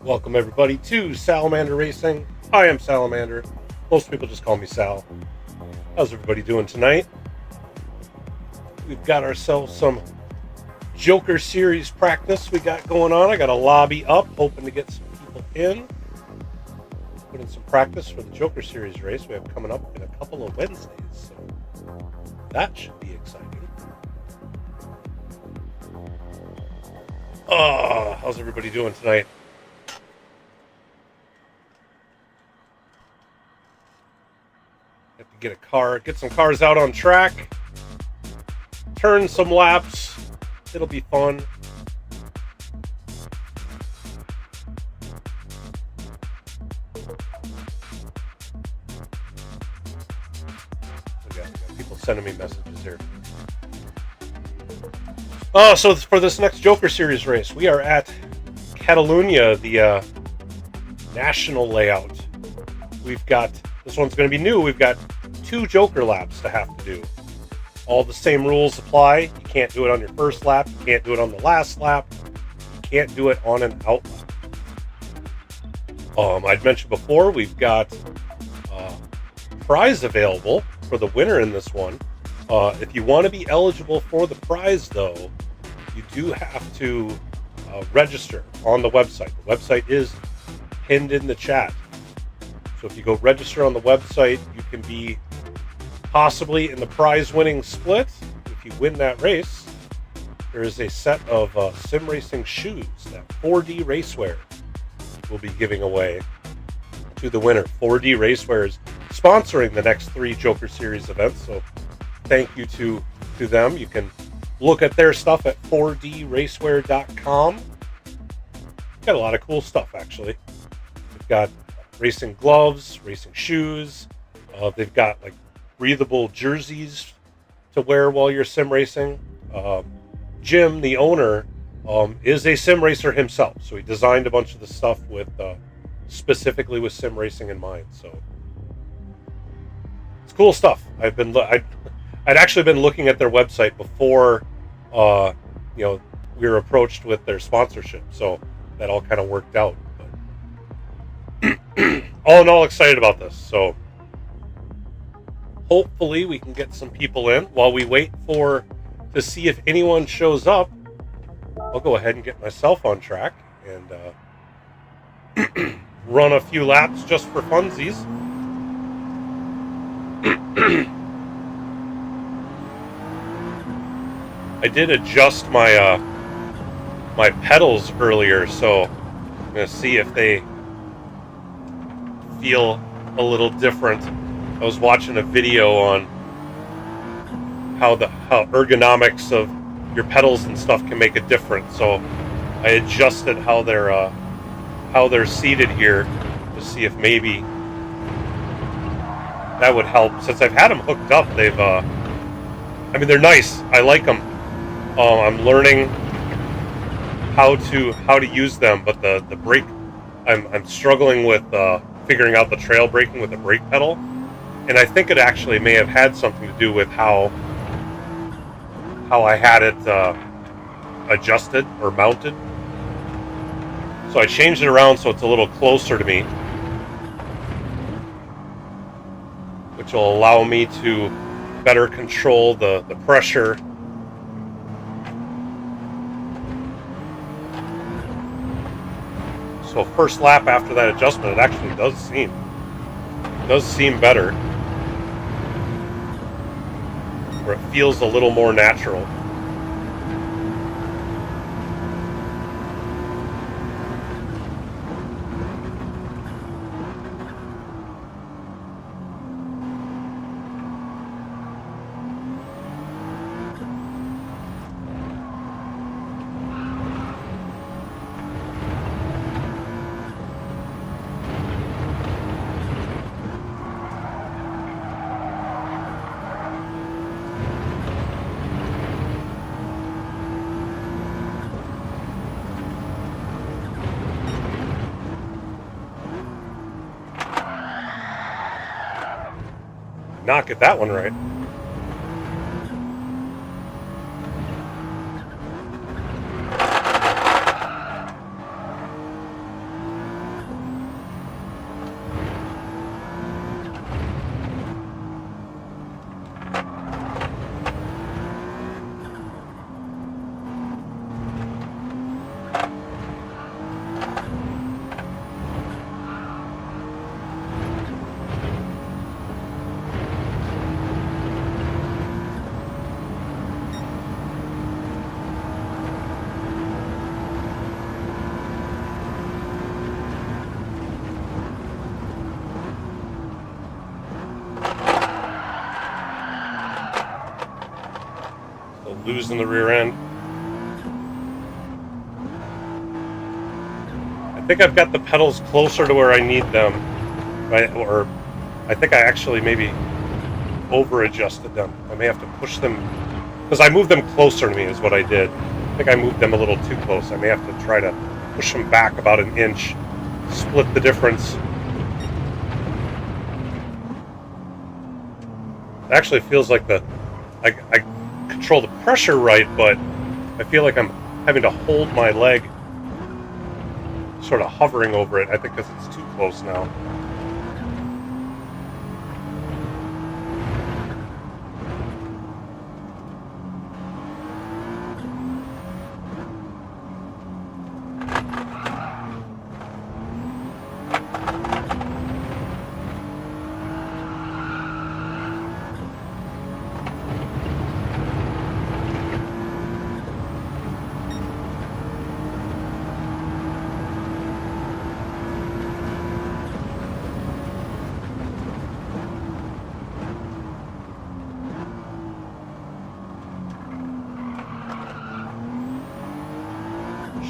Welcome everybody to Salamander Racing. I am Salamander. Most people just call me Sal. How's everybody doing tonight? We've got ourselves some Joker Series practice we got going on. I got a lobby up, hoping to get some people in. Put in some practice for the Joker Series race we have coming up in a couple of Wednesdays. So that should be exciting. How's everybody doing tonight? Have to get some cars out on track, turn some laps. It'll be fun. We got people sending me messages here. So for this next Joker Series race, we are at Catalunya, the national layout. We've got, this one's going to be new, we've got 2 Joker laps to have to do. All the same rules apply. You can't do it on your first lap, you can't do it on the last lap, you can't do it on an out lap. I'd mentioned before, we've got prize available for the winner in this one. If you want to be eligible for the prize, though, you do have to register on the website. The website is pinned in the chat. So if you go register on the website, you can be possibly in the prize-winning split. If you win that race, there is a set of sim racing shoes that 4D Racewear will be giving away to the winner. 4D Racewear is sponsoring the next 3 Joker Series events, so thank you to them. You can look at their stuff at 4dracewear.com. Got a lot of cool stuff, actually. They've got racing gloves, racing shoes. They've got like breathable jerseys to wear while you're sim racing. Jim, the owner, is a sim racer himself, so he designed a bunch of the stuff with specifically with sim racing in mind. So it's cool stuff. I'd actually been looking at their website before we were approached with their sponsorship, so that all kind of worked out. But all in all, excited about this. So hopefully we can get some people in. While we wait to see if anyone shows up, I'll go ahead and get myself on track and run a few laps just for funsies. I did adjust my my pedals earlier, so I'm gonna see if they feel a little different. I was watching a video on how ergonomics of your pedals and stuff can make a difference. So I adjusted how they're seated here to see if maybe that would help. Since I've had them hooked up, they're nice. I like them. I'm learning how to use them, but the brake, I'm struggling with figuring out the trail braking with the brake pedal, and I think it actually may have had something to do with how I had it adjusted or mounted. So I changed it around so it's a little closer to me, which will allow me to better control the pressure. So first lap after that adjustment, it actually does seem better, where it feels a little more natural. Not get that one right. losing the rear end. I think I've got the pedals closer to where I need them, right? Or I think I actually maybe over-adjusted them. I may have to push them, because I moved them closer to me is what I did. I think I moved them a little too close. I may have to try to push them back about an inch, split the difference. It actually feels like I control the pressure right, but I feel like I'm having to hold my leg, sort of hovering over it. I think because it's too close now.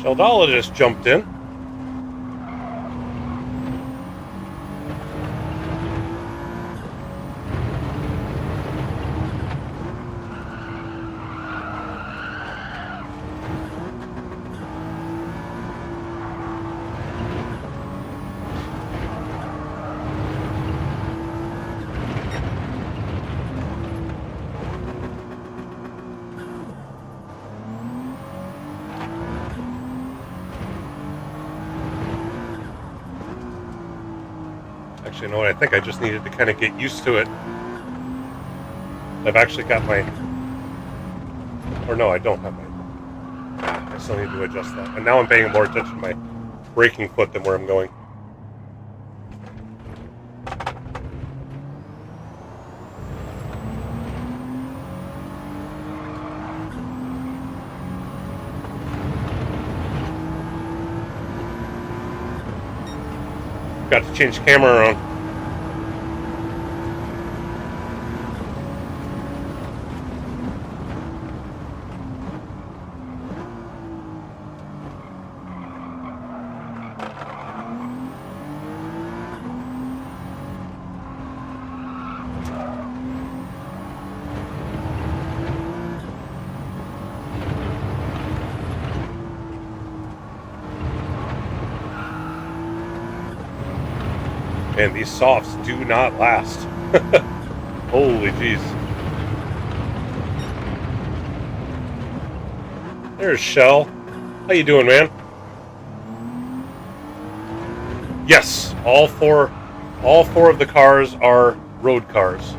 Sheldala just jumped in. Actually, you know what? I think I just needed to kind of get used to it. I've actually got my... Or no, I don't have my... I still need to adjust that. And now I'm paying more attention to my braking foot than where I'm going. Got to change the camera around. And these softs do not last. Holy jeez. There's Shell. How you doing, man? Yes, all four of the cars are road cars.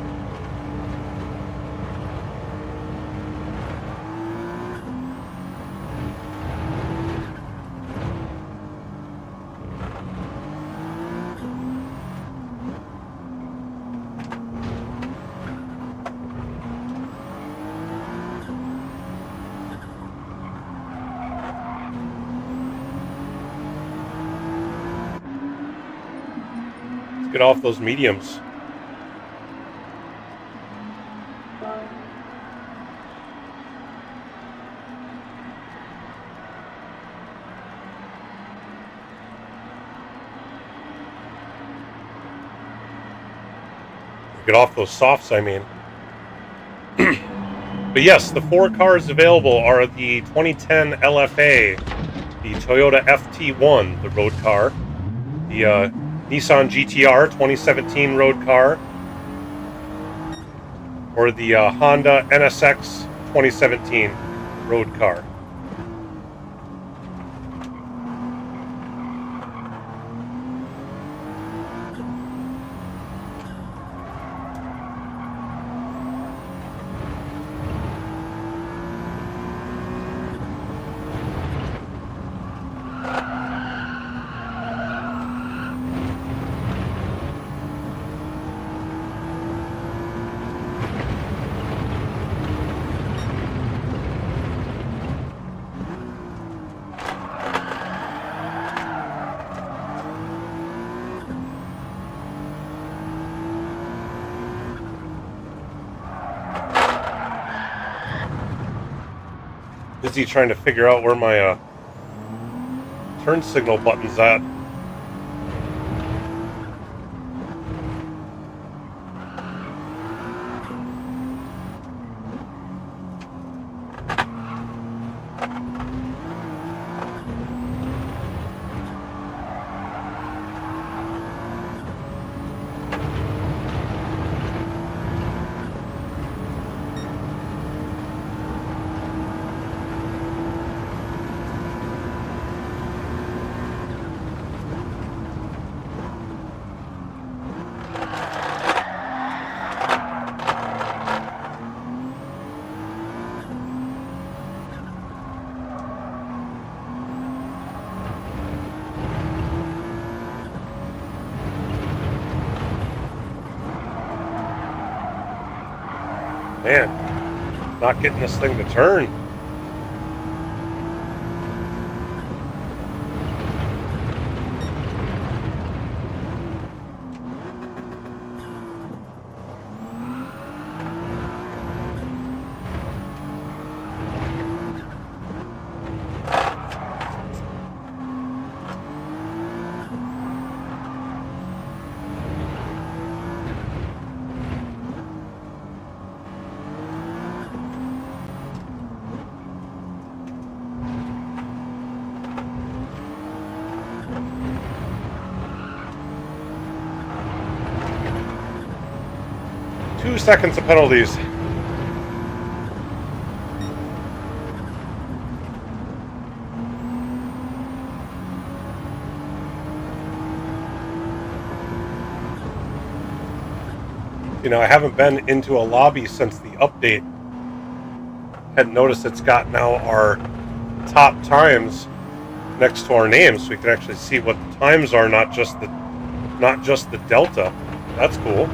Get off those mediums. Get off those softs, I mean. But yes, the 4 cars available are the 2010 LFA, the Toyota FT1, the road car, the Nissan GTR 2017 road car, or the Honda NSX 2017 road car. busy trying to figure out where my turn signal button's at. Man, not getting this thing to turn. Two seconds of penalties. You know, I haven't been into a lobby since the update. Hadn't noticed it's got now our top times next to our names, so we can actually see what the times are, not just the delta. That's cool.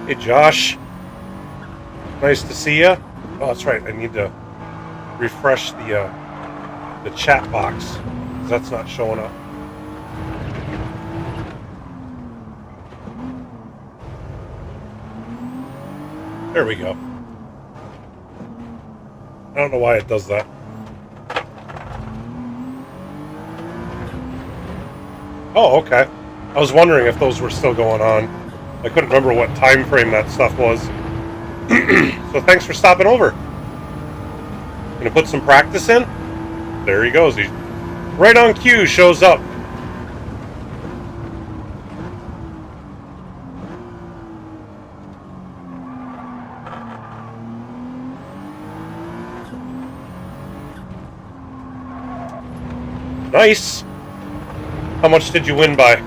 Hey Josh, nice to see you. Oh, that's right. I need to refresh the chat box because that's not showing up. There we go. I don't know why it does that. Oh, okay. I was wondering if those were still going on. I couldn't remember what time frame that stuff was. So thanks for stopping over. Gonna put some practice in? There he goes. He's right on cue, shows up. Nice. How much did you win by?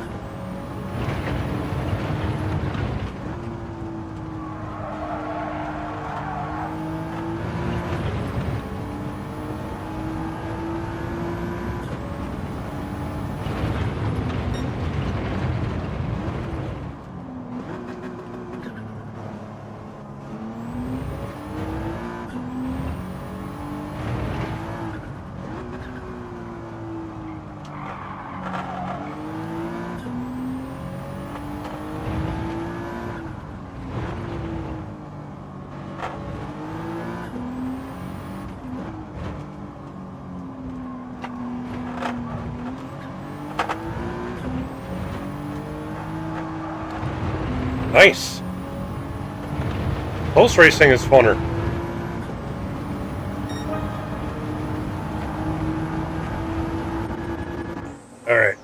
Nice. Close racing is funner. Alright.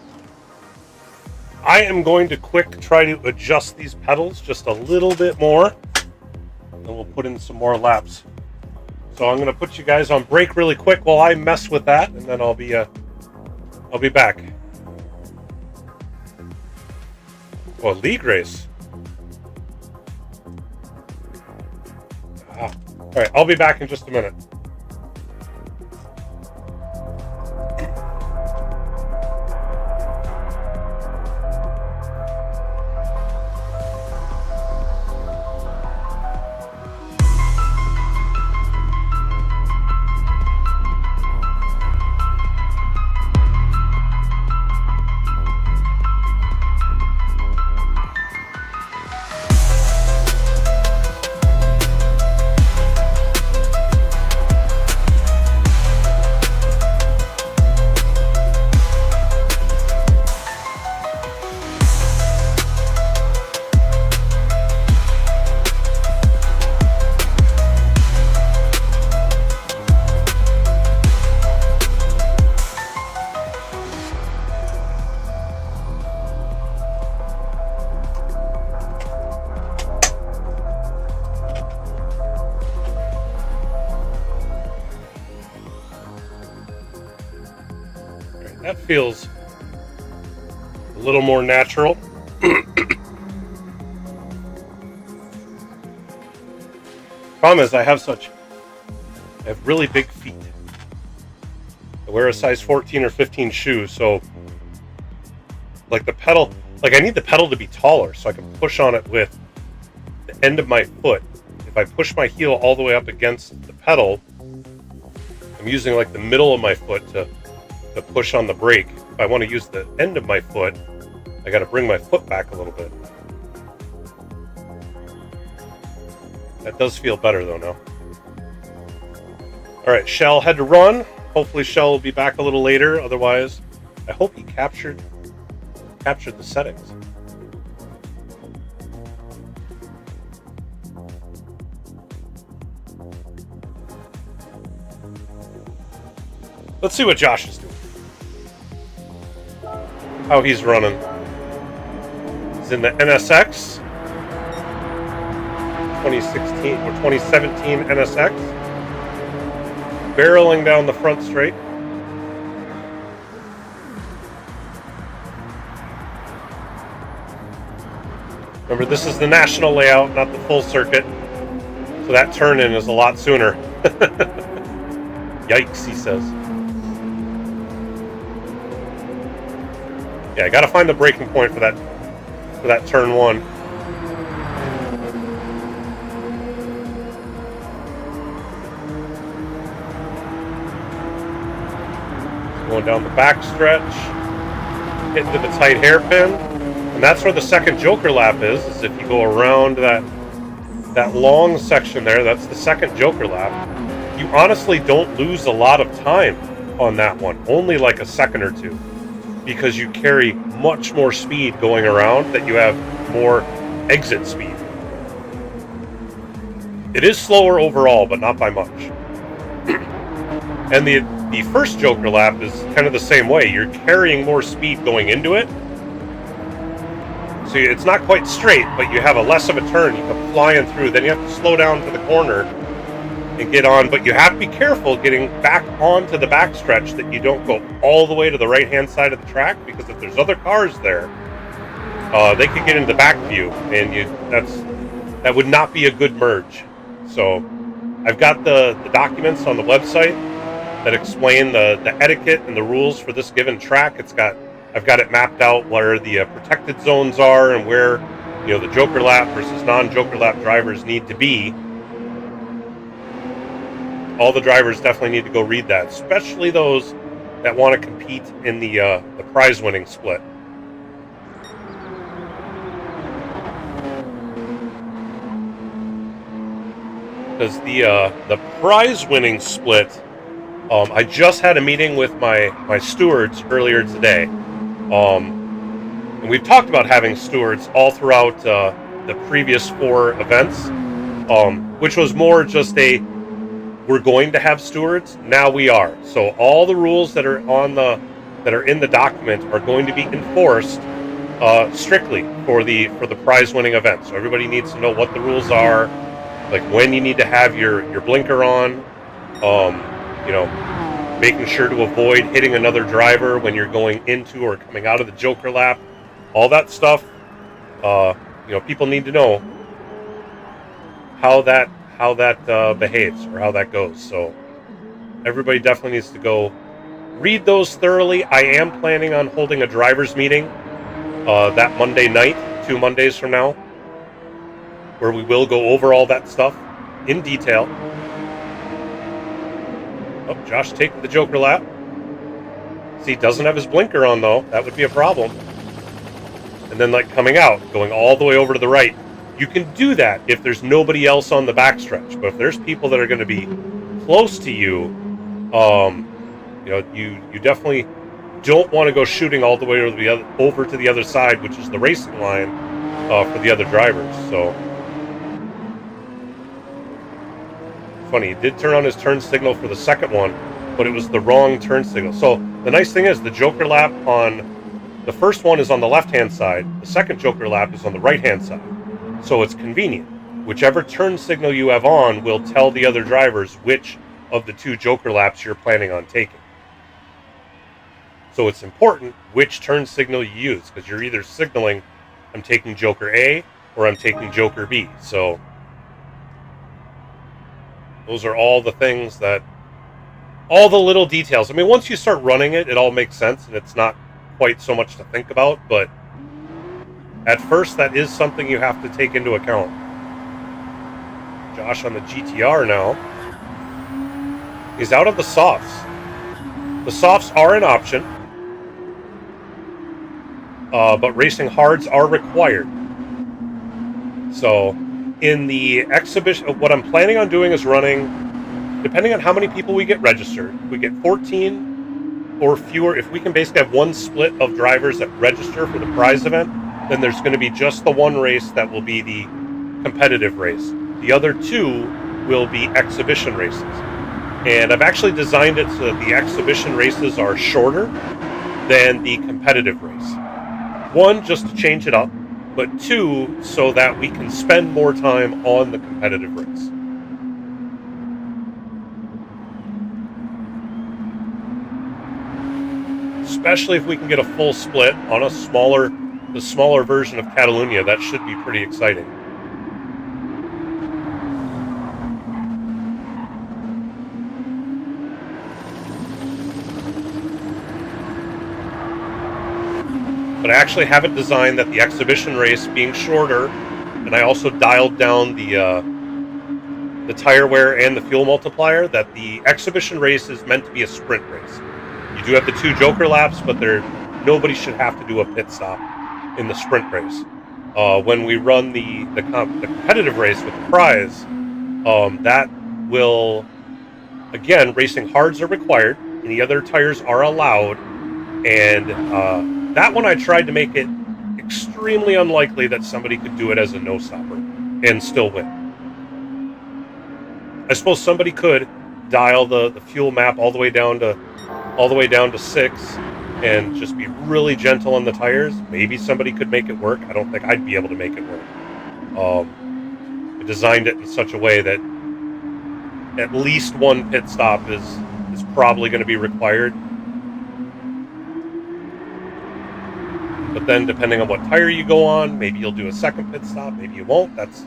I am going to try to adjust these pedals just a little bit more. And we'll put in some more laps. So I'm going to put you guys on break really quick while I mess with that, and then I'll be back. Oh, a league race. Alright, I'll be back in just a minute. That feels a little more natural. Problem is, I have really big feet. I wear a size 14 or 15 shoe, so like the pedal, like I need the pedal to be taller so I can push on it with the end of my foot. If I push my heel all the way up against the pedal, I'm using like the middle of my foot to push on the brake. If I want to use the end of my foot, I got to bring my foot back a little bit. That does feel better though now. All right, Shell had to run. Hopefully Shell will be back a little later. Otherwise, I hope he captured the settings. Let's see what Josh is doing. How he's running. He's in the NSX 2016 or 2017 NSX. Barreling down the front straight. Remember, this is the national layout, not the full circuit. So that turn-in is a lot sooner. Yikes, he says. Yeah, I gotta find the braking point for that turn one. Going down the back stretch, hitting to the tight hairpin, and that's where the second joker lap is if you go around that long section there. That's the second joker lap. You honestly don't lose a lot of time on that one, only like a second or two, because you carry much more speed going around, that you have more exit speed. It is slower overall, but not by much. And the first joker lap is kind of the same way. You're carrying more speed going into it. So it's not quite straight, but you have a less of a turn. You come flying through. Then you have to slow down to the corner and get on. But you have to be careful getting back onto the backstretch, that you don't go all the way to the right-hand side of the track, because if there's other cars there, they could get into the back view, and that would not be a good merge. So I've got the documents on the website that explain the etiquette and the rules for this given track. I've got it mapped out where the protected zones are, and where the joker lap versus non-joker lap drivers need to be. All the drivers definitely need to go read that, especially those that want to compete in the prize-winning split. Because the prize-winning split, I just had a meeting with my stewards earlier today, and we've talked about having stewards all throughout the previous 4 events, which was more just we're going to have stewards. Now we are. So all the rules that are in the document are going to be enforced strictly for the prize-winning event. So everybody needs to know what the rules are, like when you need to have your blinker on. Making sure to avoid hitting another driver when you're going into or coming out of the joker lap. All that stuff, people need to know how that behaves, or how that goes. So everybody definitely needs to go read those thoroughly. I am planning on holding a driver's meeting that Monday night, 2 Mondays from now, where we will go over all that stuff in detail. Oh, Josh taking the joker lap. See, doesn't have his blinker on though. That would be a problem. And then coming out, going all the way over to the right. You can do that if there's nobody else on the backstretch. But if there's people that are going to be close to you, you definitely don't want to go shooting all the way over to the other side, which is the racing line for the other drivers. So funny, he did turn on his turn signal for the second one, but it was the wrong turn signal. So the nice thing is the joker lap on the first one is on the left-hand side. The second joker lap is on the right-hand side. So it's convenient. Whichever turn signal you have on will tell the other drivers which of the 2 joker laps you're planning on taking. So it's important which turn signal you use, because you're either signaling I'm taking Joker A or I'm taking Joker B. So those are all the things that, all the little details. I mean, once you start running it, it all makes sense and it's not quite so much to think about, but at first that is something you have to take into account. Josh on the GTR now. He's out of the softs. The softs are an option, but racing hards are required. So in the exhibition, what I'm planning on doing is running, depending on how many people we get registered, if we get 14 or fewer, if we can basically have one split of drivers that register for the prize event, then there's going to be just the one race that will be the competitive race. The other two will be exhibition races. And I've actually designed it so that the exhibition races are shorter than the competitive race. One, just to change it up, but two, so that we can spend more time on the competitive race. Especially if we can get a full split on the smaller version of Catalunya, that should be pretty exciting. But I actually have it designed that the exhibition race being shorter, and I also dialed down the tire wear and the fuel multiplier, that the exhibition race is meant to be a sprint race. You do have the 2 Joker laps, but nobody should have to do a pit stop in the sprint race. When we run the competitive race with the prize, that will, again, racing hards are required. Any other tires are allowed, and that one I tried to make it extremely unlikely that somebody could do it as a no-stopper and still win. I suppose somebody could dial the fuel map all the way down to 6 and just be really gentle on the tires. Maybe somebody could make it work. I don't think I'd be able to make it work. I designed it in such a way that at least one pit stop is probably going to be required. But then, depending on what tire you go on, maybe you'll do a second pit stop, maybe you won't. It's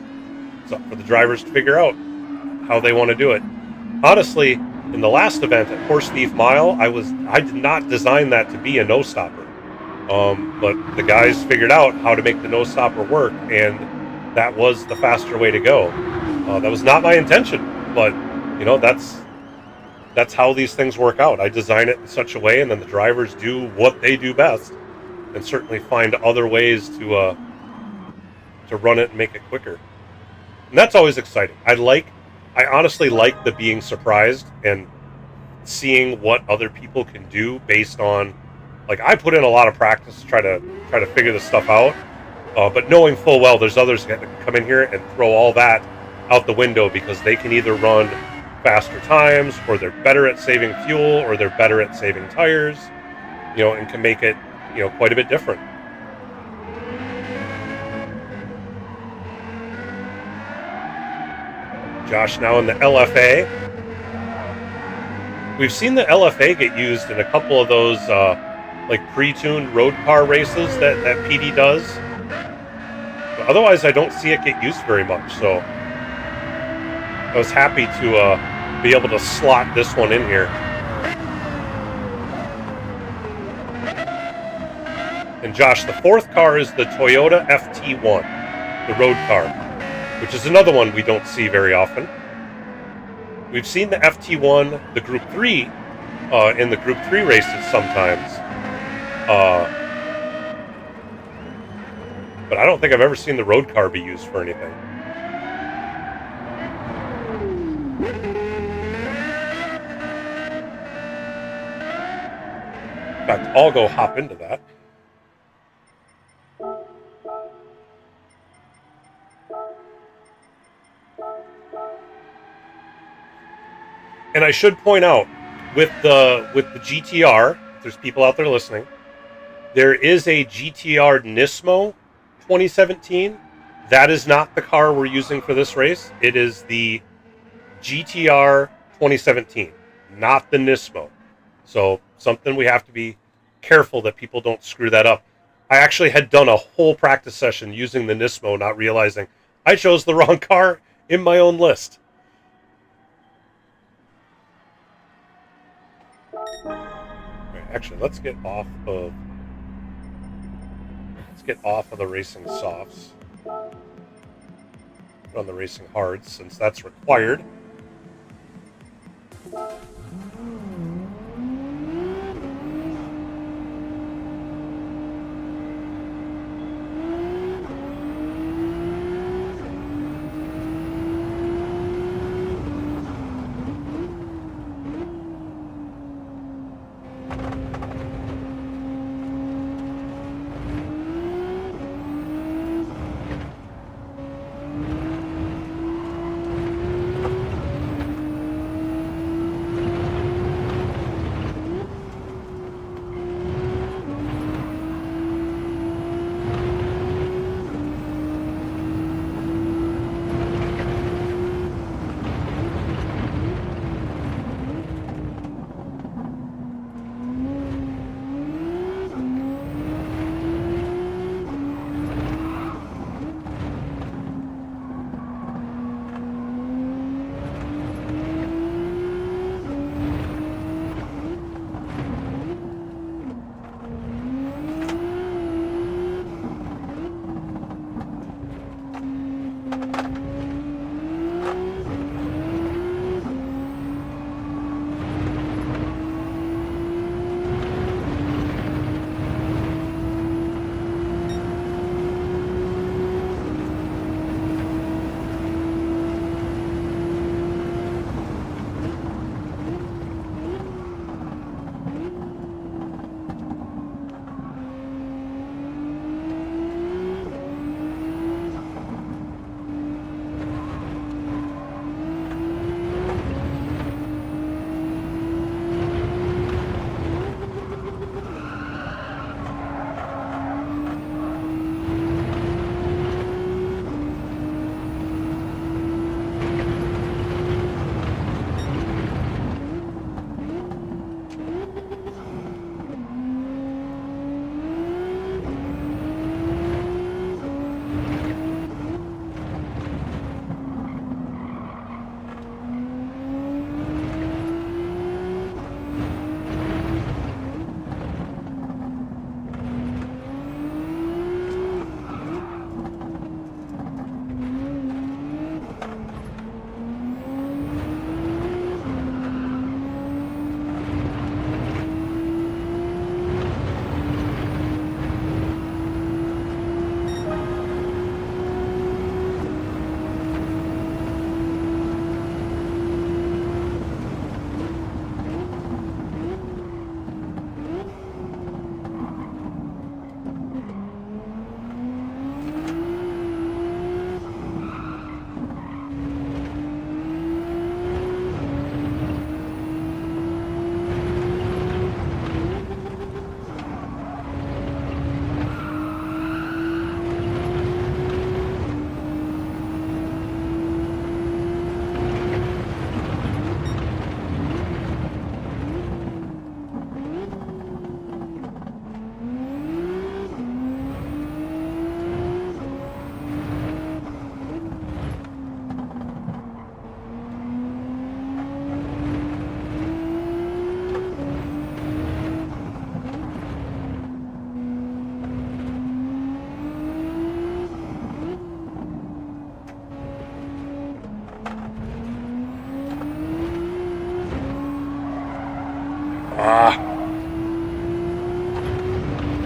up for the drivers to figure out how they want to do it. Honestly, in the last event at Horse Thief Mile, I did not design that to be a no-stopper. But the guys figured out how to make the no-stopper work, and that was the faster way to go. That was not my intention, but that's how these things work out. I design it in such a way, and then the drivers do what they do best, and certainly find other ways to run it and make it quicker. And that's always exciting. I honestly like the being surprised and seeing what other people can do based on, like, I put in a lot of practice to try to figure this stuff out, but knowing full well there's others that can come in here and throw all that out the window because they can either run faster times, or they're better at saving fuel, or they're better at saving tires, and can make it quite a bit different. Josh now in the LFA. We've seen the LFA get used in a couple of those like pre-tuned road car races that PD does. But otherwise, I don't see it get used very much. So I was happy to be able to slot this one in here. And Josh, the fourth car is the Toyota FT1, the road car, which is another one we don't see very often. We've seen the FT1, the Group 3, in the Group 3 races sometimes. But I don't think I've ever seen the road car be used for anything. In fact, I'll go hop into that. And I should point out, with the GTR, if there's people out there listening, there is a GTR Nismo 2017. That is not the car we're using for this race. It is the GTR 2017, not the Nismo. So something we have to be careful that people don't screw that up. I actually had done a whole practice session using the Nismo, not realizing I chose the wrong car in my own list. Right, actually, let's get off of the racing softs. Put on the racing hards, since that's required.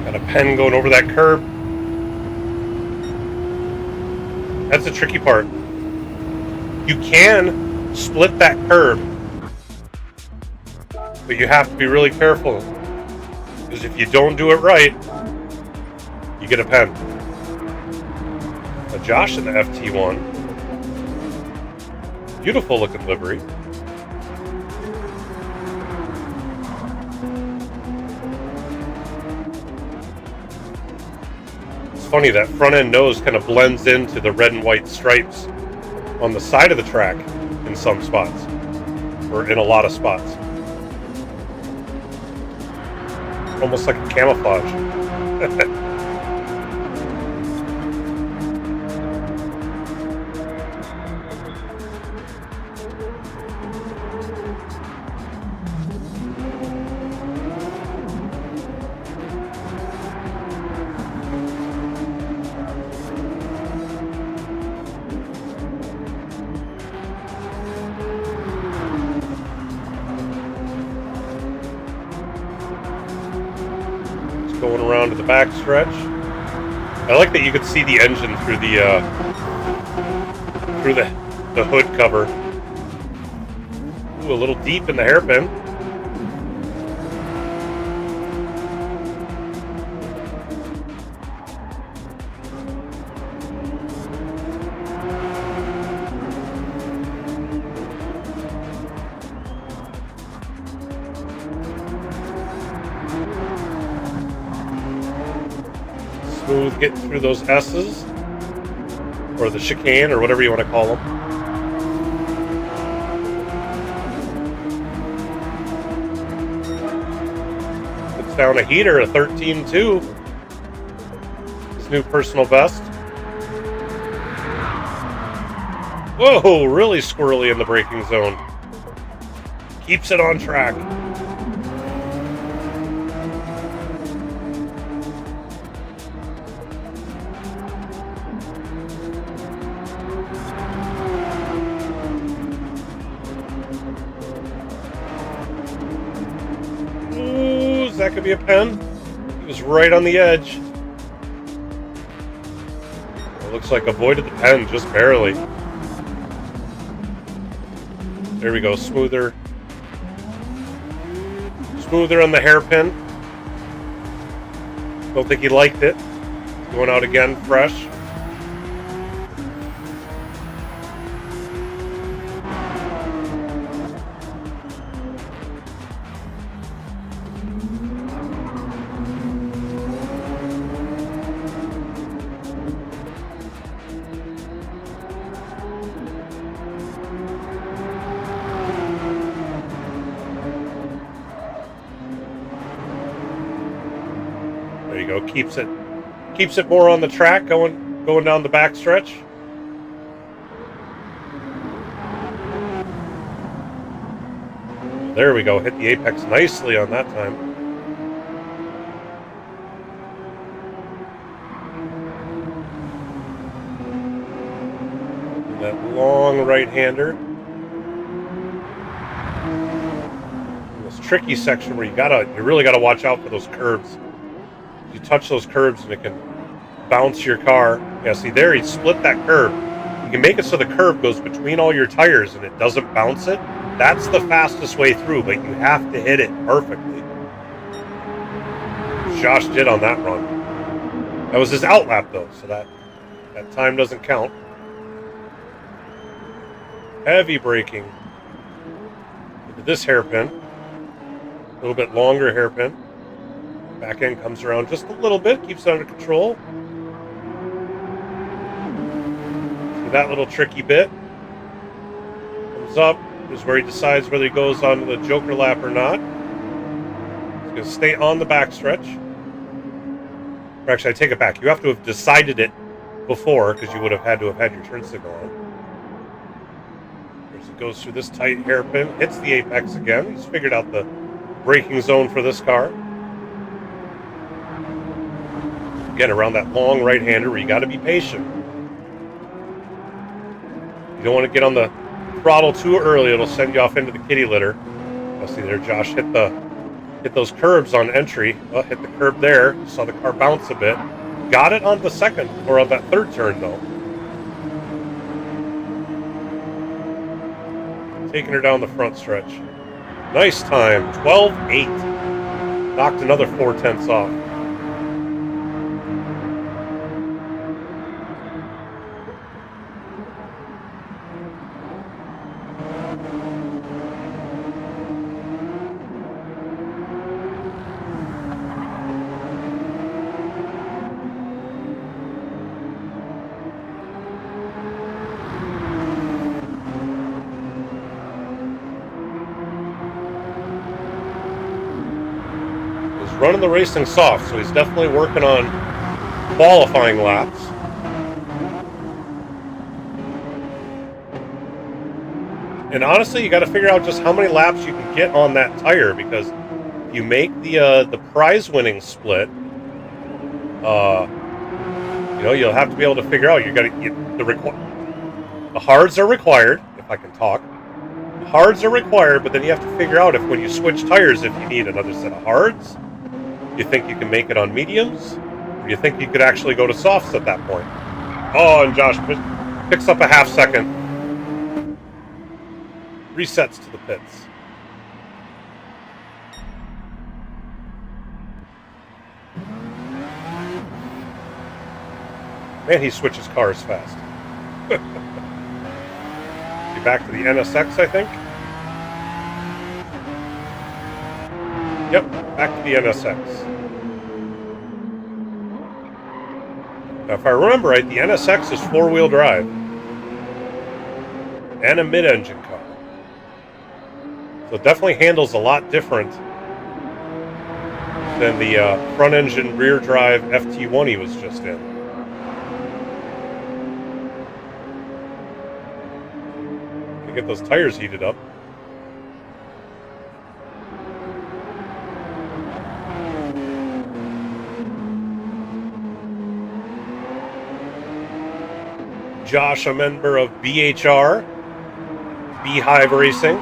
Got a pen going over that curb. That's the tricky part. You can split that curb, but you have to be really careful, because if you don't do it right, you get a pen. Now Josh in the FT1. Beautiful looking livery. It's funny, that front end nose kind of blends into the red and white stripes on the side of the track in some spots, or in a lot of spots. Almost like a camouflage. Going around to the back stretch. I like that you could see the engine through the hood cover. Ooh, a little deep in the hairpin. Smooth getting through those S's, or the chicane, or whatever you want to call them. Puts down a heater, a 13.2. His new personal best. Whoa, really squirrely in the braking zone. Keeps it on track. That could be a pen. He was right on the edge. It looks like avoided the pen just barely. There we go. Smoother on the hairpin. Don't think he liked it. Going out again fresh. There you go. Keeps it more on the track, going down the back stretch. There we go. Hit the apex nicely on that time. And that long right-hander. And this tricky section where you really gotta watch out for those curbs. You touch those curbs and it can bounce your car. Yeah, see there, he split that curb. You can make it so the curb goes between all your tires and it doesn't bounce it. That's the fastest way through, but you have to hit it perfectly. Josh did on that run. That was his outlap though, so that time doesn't count. Heavy braking into this hairpin. A little bit longer hairpin. Back end comes around just a little bit, keeps it under control. See that little tricky bit? Comes up, is where he decides whether he goes onto the joker lap or not. He's going to stay on the backstretch. Or actually, I take it back. You have to have decided it before, because you would have had to have had your turn signal on. As it goes through this tight hairpin, hits the apex again. He's figured out the braking zone for this car. Again, around that long right-hander where you got to be patient. You don't want to get on the throttle too early. It'll send you off into the kitty litter. You'll see there, Josh hit those curbs on entry. Well, hit the curb there. You saw the car bounce a bit. Got it on the second, or on that third turn, though. Taking her down the front stretch. Nice time. 12.8. Knocked another 0.4 off. running the racing soft, so he's definitely working on qualifying laps. And honestly, you got to figure out just how many laps you can get on that tire, because you make the prize winning split. You'll have to be able to figure out. You got to the hards are required. If I can talk, the hards are required, but then you have to figure out if when you switch tires, if you need another set of hards. You think you can make it on mediums, or you think you could actually go to softs at that point? Oh, and Josh picks up a half second. Resets to the pits. Man, he switches cars fast. Be back to the NSX, I think. Yep, back to the NSX. Now, if I remember right, the NSX is four-wheel drive and a mid-engine car. So it definitely handles a lot different than the front-engine rear-drive FT1 he was just in. Get those tires heated up. Josh, a member of BHR, Beehive Racing.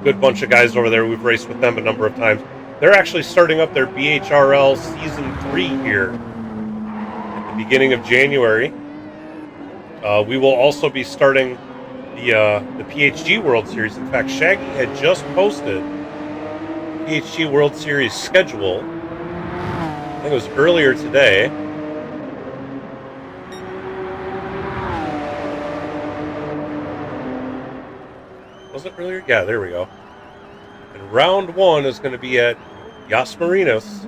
Good bunch of guys over there. We've raced with them a number of times. They're actually starting up their BHRL Season 3 here at the beginning of January. We will also be starting the PHG World Series. In fact, Shaggy had just posted PHG World Series schedule. I think it was earlier today. Was it earlier? Yeah, there we go. And round one is going to be at Yas Marinas.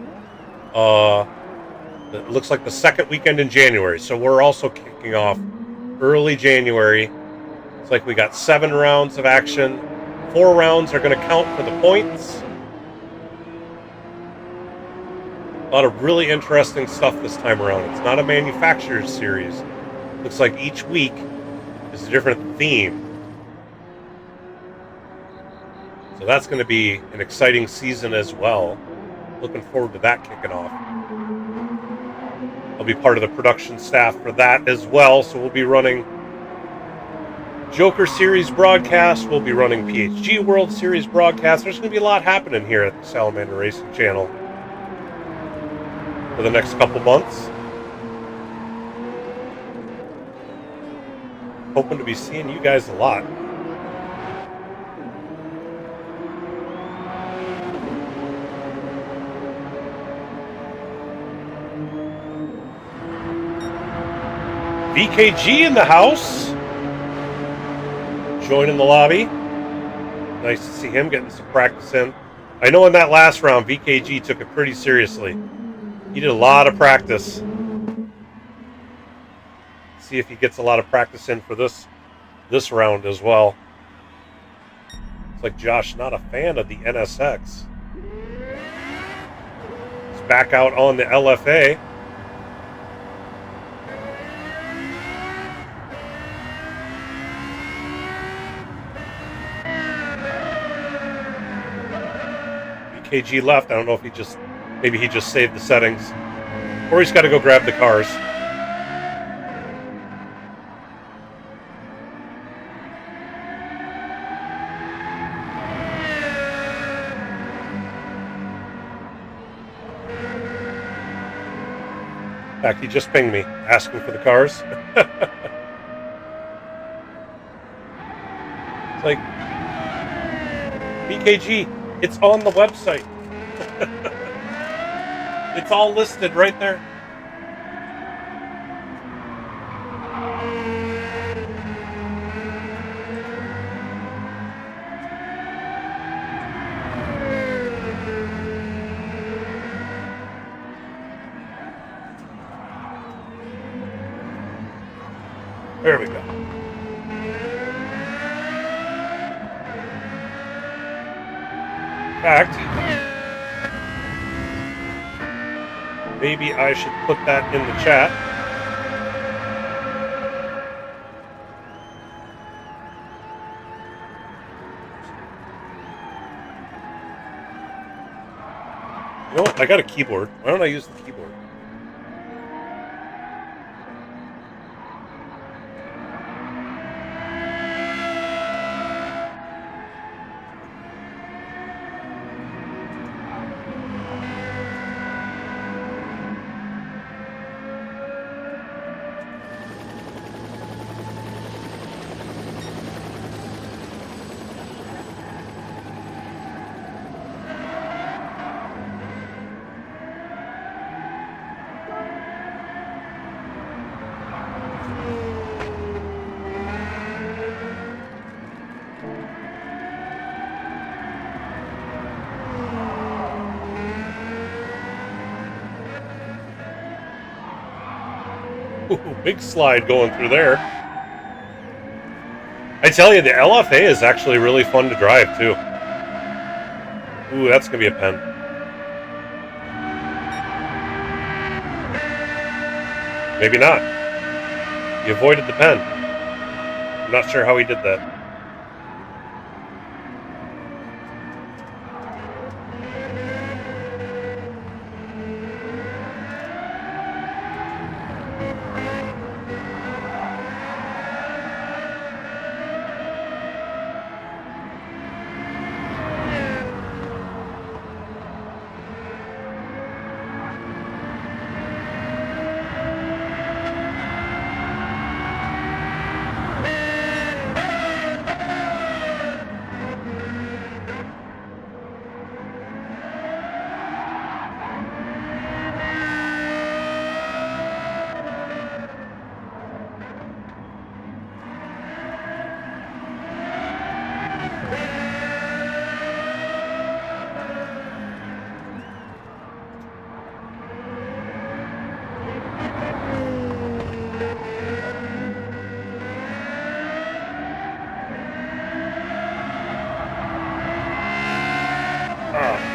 It looks like the second weekend in January. So we're also kicking off early January. It's like we got 7 rounds of action. 4 rounds are going to count for the points. A lot of really interesting stuff this time around. It's not a manufacturer's series. Looks like each week is a different theme. So that's going to be an exciting season as well. Looking forward to that kicking off. I'll be part of the production staff for that as well. So we'll be running Joker Series broadcast. We'll be running PHG World Series broadcast. There's going to be a lot happening here at the Salamander Racing Channel for the next couple months. Hoping to be seeing you guys a lot. VKG in the house. Joining the lobby. Nice to see him getting some practice in. I know in that last round, VKG took it pretty seriously. He did a lot of practice. See if he gets a lot of practice in for this round as well. It's like Josh, not a fan of the NSX. He's back out on the LFA. KG left. I don't know if maybe he just saved the settings, or he's got to go grab the cars. In fact, he just pinged me asking for the cars. It's like, BKG, it's on the website. It's all listed right there. There we go. In fact, Maybe I should put that in the chat. You know what? I got a keyboard. Why don't I use the keyboard? Ooh, big slide going through there. I tell you, the LFA is actually really fun to drive, too. Ooh, that's going to be a pen. Maybe not. He avoided the pen. I'm not sure how he did that.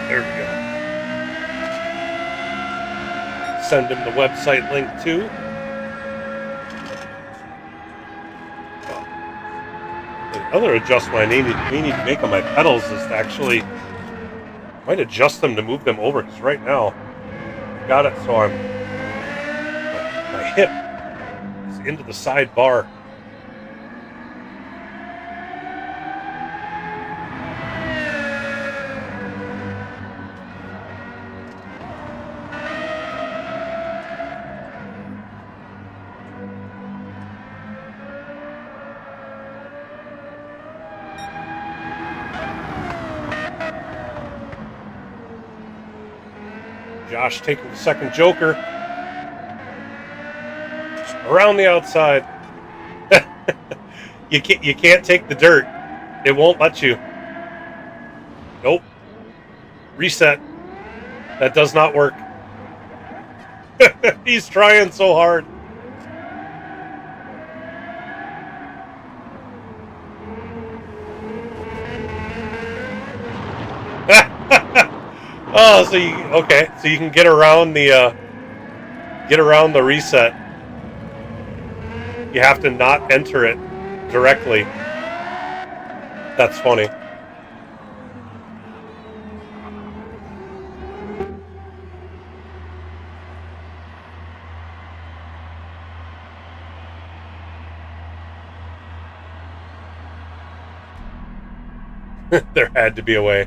There we go. Send him the website link too. The other adjustment I need to make on my pedals is to actually might adjust them to move them over, because right now I've got it so my hip is into the side bar. Josh taking the second joker around the outside. You can't take the dirt. It won't let you. Nope. Reset. That does not work. He's trying so hard. Oh, so you can get around the reset. You have to not enter it directly. That's funny. There had to be a way.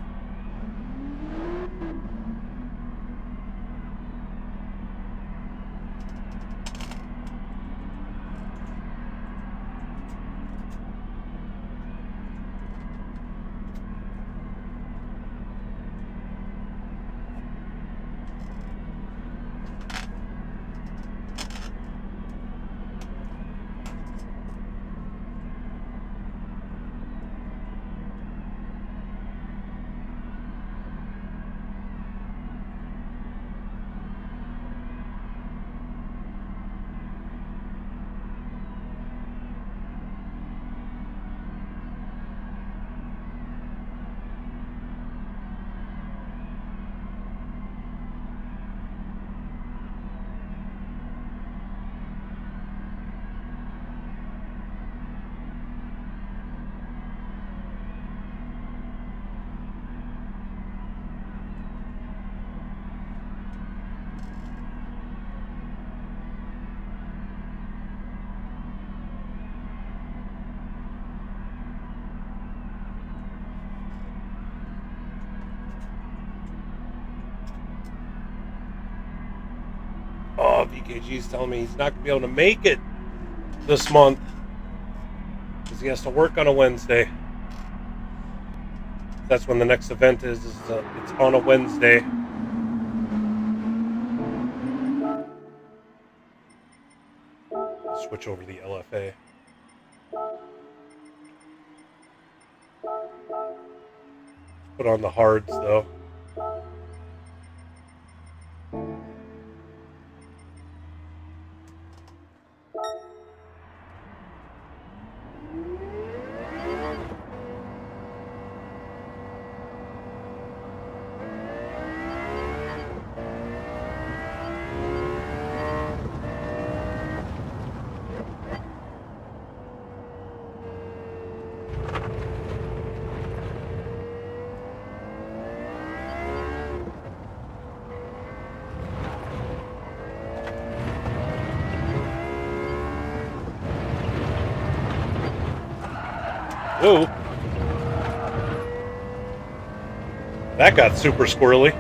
Oh, VKG's telling me he's not going to be able to make it this month because he has to work on a Wednesday. That's when the next event is it's on a Wednesday. Switch over to the LFA. Put on the hards though. Whoa. That got super squirrely.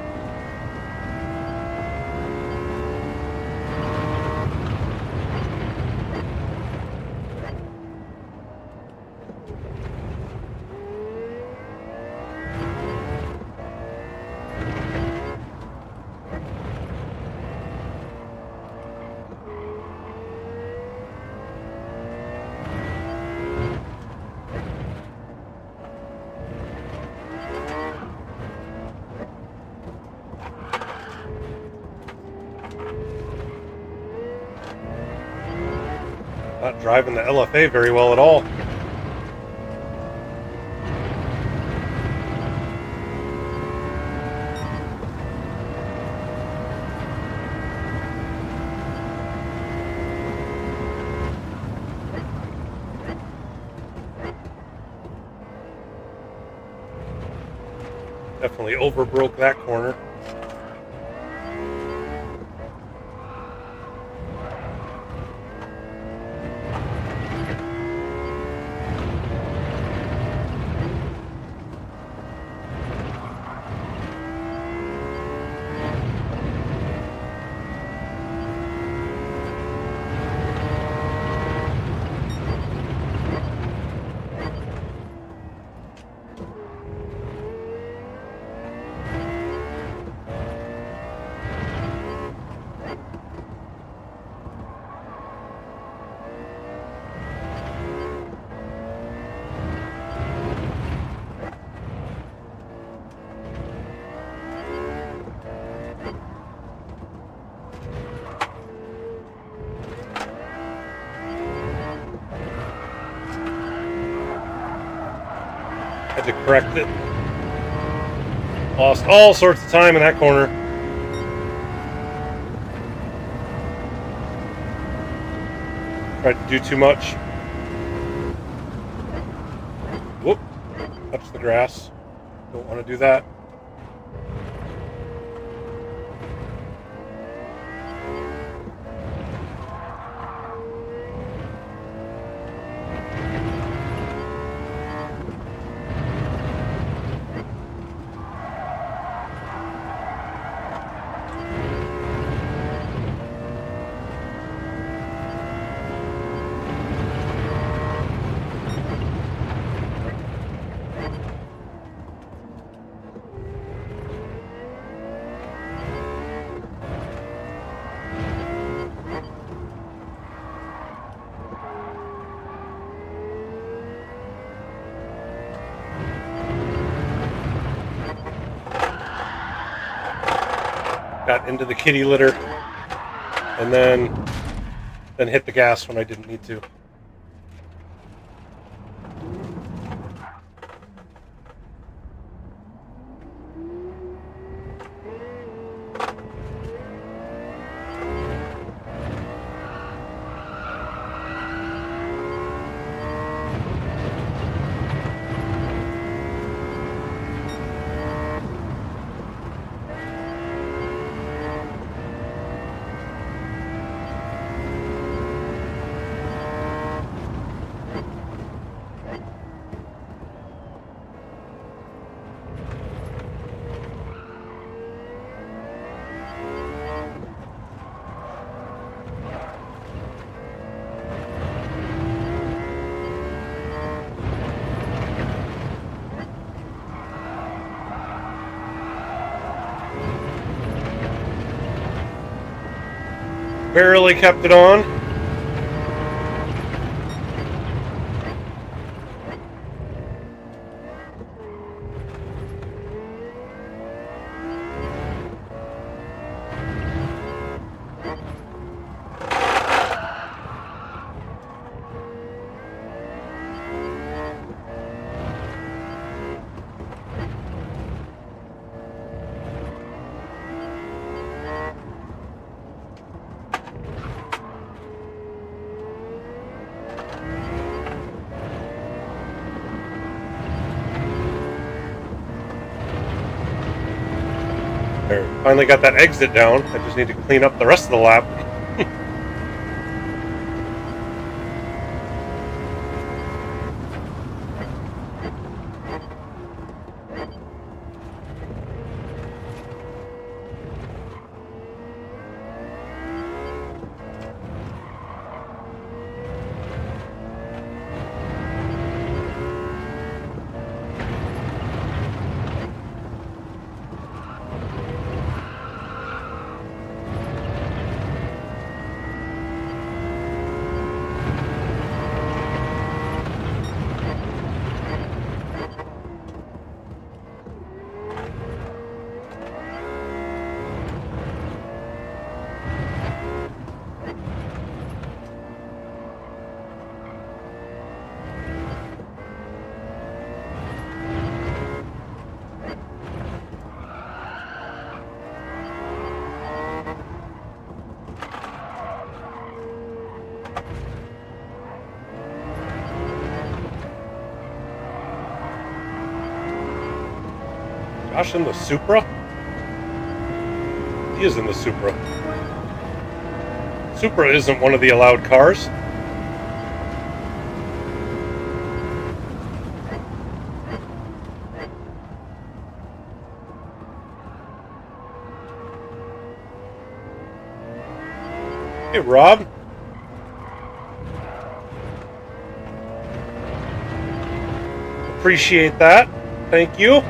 Not driving the LFA very well at all. Definitely overbroke that corner. Had to correct it. Lost all sorts of time in that corner. Tried to do too much. Whoop. Touch the grass. Don't want to do that. Got into the kitty litter and then hit the gas when I didn't need to. Barely kept it on. There, finally got that exit down. I just need to clean up the rest of the lap. Josh in the Supra? He is in the Supra. Supra isn't one of the allowed cars. Hey, Rob. Appreciate that. Thank you.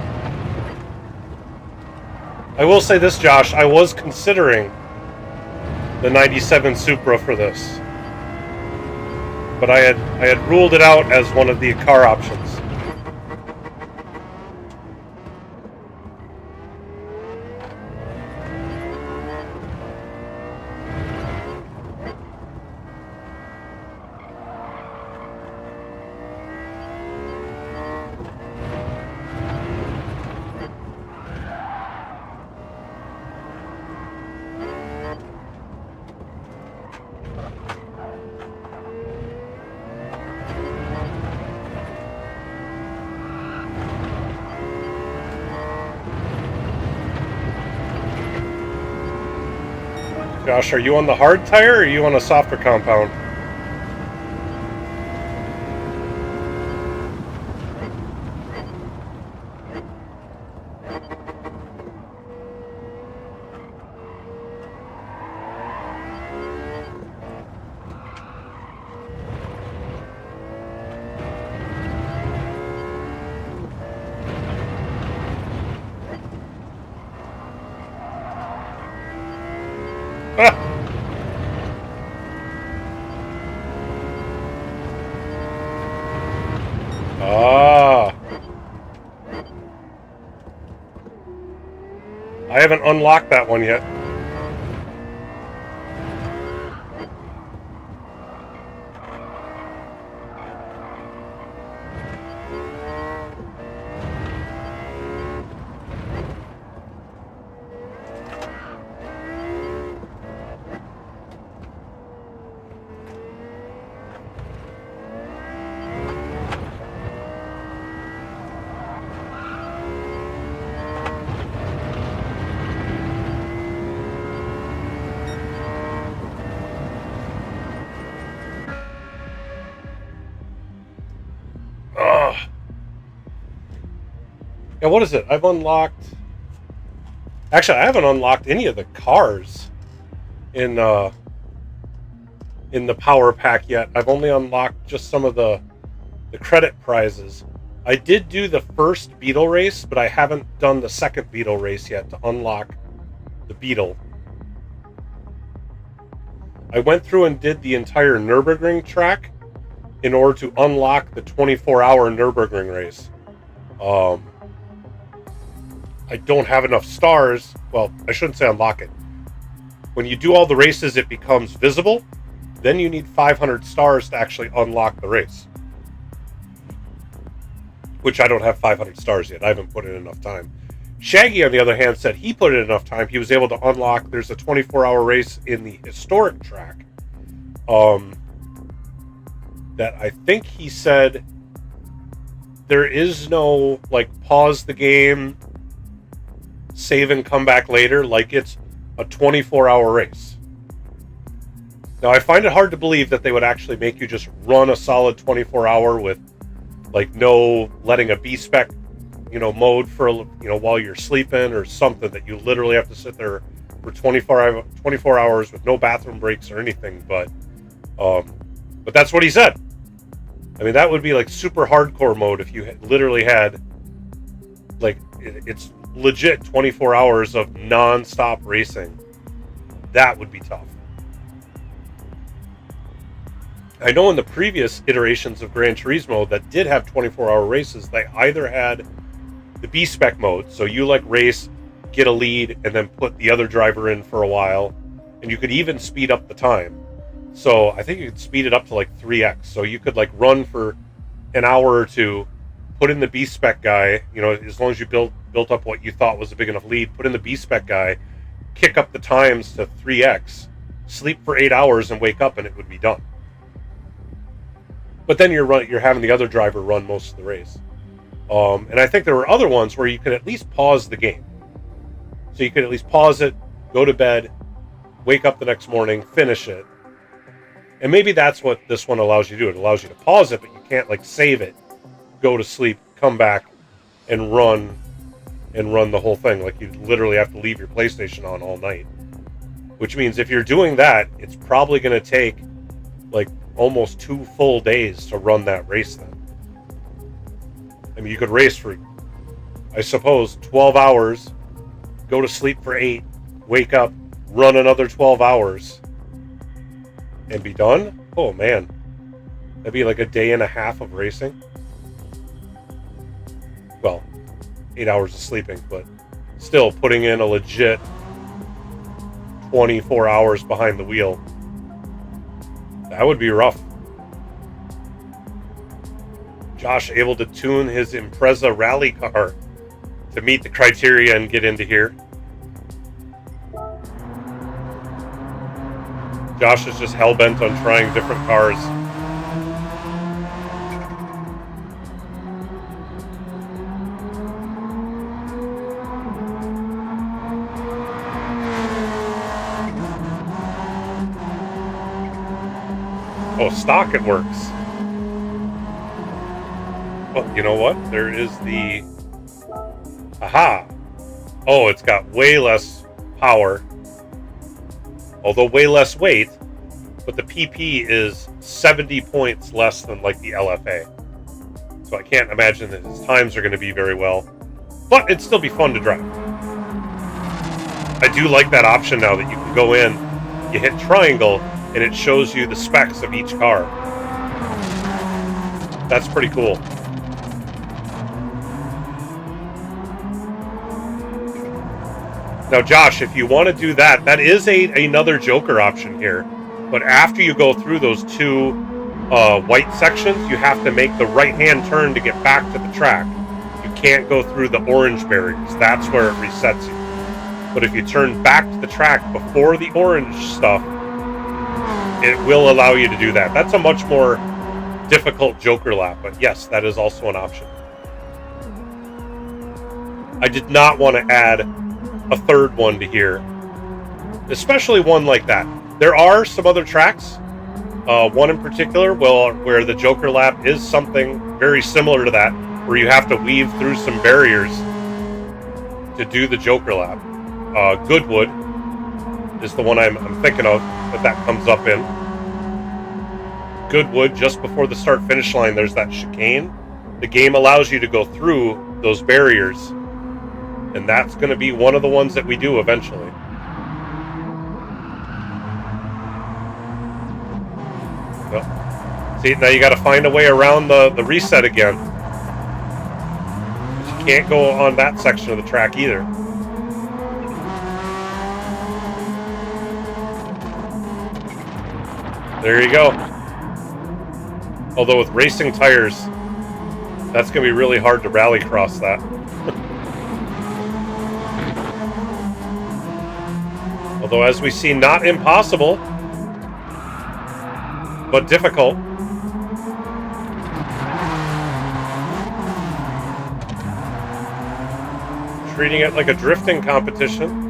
I will say this, Josh. I was considering the 97 Supra for this, but I had ruled it out as one of the car options. Josh, are you on the hard tire or are you on a softer compound? I haven't unlocked that one yet. Yeah, what is it? I've unlocked... Actually, I haven't unlocked any of the cars in the power pack yet. I've only unlocked just some of the credit prizes. I did do the first Beetle race, but I haven't done the second Beetle race yet to unlock the Beetle. I went through and did the entire Nürburgring track in order to unlock the 24-hour Nürburgring race. I don't have enough stars. Well, I shouldn't say unlock it. When you do all the races, it becomes visible. Then you need 500 stars to actually unlock the race. Which I don't have 500 stars yet. I haven't put in enough time. Shaggy, on the other hand, said he put in enough time. He was able to unlock, there's a 24-hour race in the historic track. That I think he said there is no, like, pause the game, save and come back later. Like, it's a 24-hour race. Now, I find it hard to believe that they would actually make you just run a solid 24-hour with, like, no letting a B-spec, mode for, while you're sleeping or something, that you literally have to sit there for 24 hours with no bathroom breaks or anything. But that's what he said. I mean, that would be like super hardcore mode if you literally had, like, it's legit 24 hours of non-stop racing. That would be tough. I know in the previous iterations of Gran Turismo that did have 24-hour races, they either had the B-spec mode, so you like race, get a lead, and then put the other driver in for a while, and you could even speed up the time. So I think you could speed it up to like 3x. So you could like run for an hour or two, put in the B-spec guy, as long as you built up what you thought was a big enough lead, put in the B-spec guy, kick up the times to 3x, sleep for 8 hours and wake up, and it would be done. But then you're having the other driver run most of the race. And I think there were other ones where you could at least pause the game. So you could at least pause it, go to bed, wake up the next morning, finish it. And maybe that's what this one allows you to do. It allows you to pause it, but you can't like save it, go to sleep, come back, and run the whole thing. Like you literally have to leave your PlayStation on all night. Which means if you're doing that, it's probably going to take like almost 2 full days to run that race then. I mean, you could race for, I suppose, 12 hours, go to sleep for 8, wake up, run another 12 hours, and be done? Oh, man. That'd be like a day and a half of racing. Well, 8 hours of sleeping, but still putting in a legit 24 hours behind the wheel. That would be rough. Josh able to tune his Impreza rally car to meet the criteria and get into here. Josh is just hell-bent on trying different cars. Oh, stock it works. Oh, you know what? There is the... Aha! Oh, it's got way less power. Although way less weight, but the PP is 70 points less than like the LFA. So I can't imagine that his times are going to be very well. But it'd still be fun to drive. I do like that option now that you can go in, you hit triangle, and it shows you the specs of each car. That's pretty cool. Now, Josh, if you want to do that, that is another Joker option here. But after you go through those 2 white sections, you have to make the right-hand turn to get back to the track. You can't go through the orange barriers. That's where it resets you. But if you turn back to the track before the orange stuff, it will allow you to do that. That's a much more difficult Joker lap, but yes, that is also an option. I did not want to add a third one to here, especially one like that. There are some other tracks, one in particular, where the Joker lap is something very similar to that, where you have to weave through some barriers to do the Joker lap. Goodwood is the one I'm thinking of that comes up in. Goodwood, just before the start-finish line, there's that chicane. The game allows you to go through those barriers, and that's going to be one of the ones that we do eventually. Yep. See, now you got to find a way around the reset again. You can't go on that section of the track either. There you go. Although with racing tires, that's going to be really hard to rally cross that. Although, as we see, not impossible, but difficult. Treating it like a drifting competition.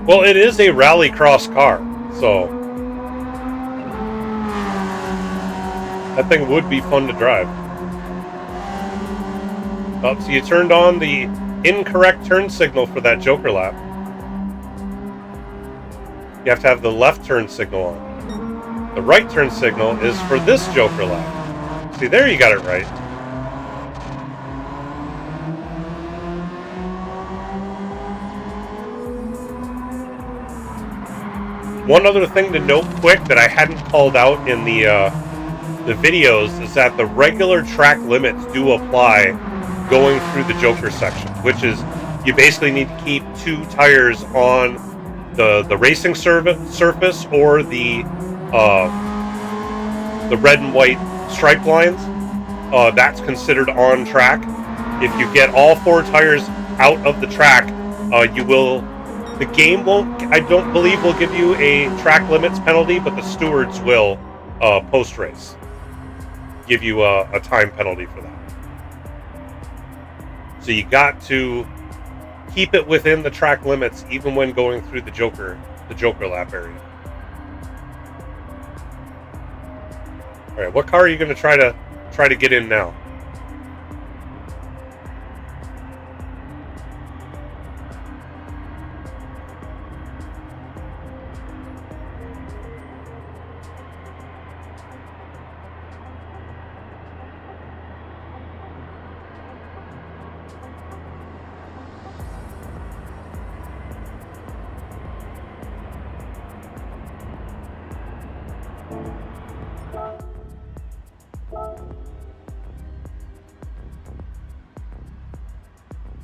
Well, it is a rallycross car, so that thing would be fun to drive. Oh, so you turned on the incorrect turn signal for that Joker lap. You have to have the left turn signal on. The right turn signal is for this Joker lap. See, there you got it right. One other thing to note quick that I hadn't called out in the videos is that the regular track limits do apply going through the Joker section, which is you basically need to keep 2 tires on the racing surface or the red and white stripe lines. That's considered on track. If you get all 4 tires out of the track, the game won't, I don't believe, will give you a track limits penalty, but the stewards will, post-race, give you a time penalty for that. So you got to keep it within the track limits, even when going through the Joker lap area. All right, what car are you going to try to get in now?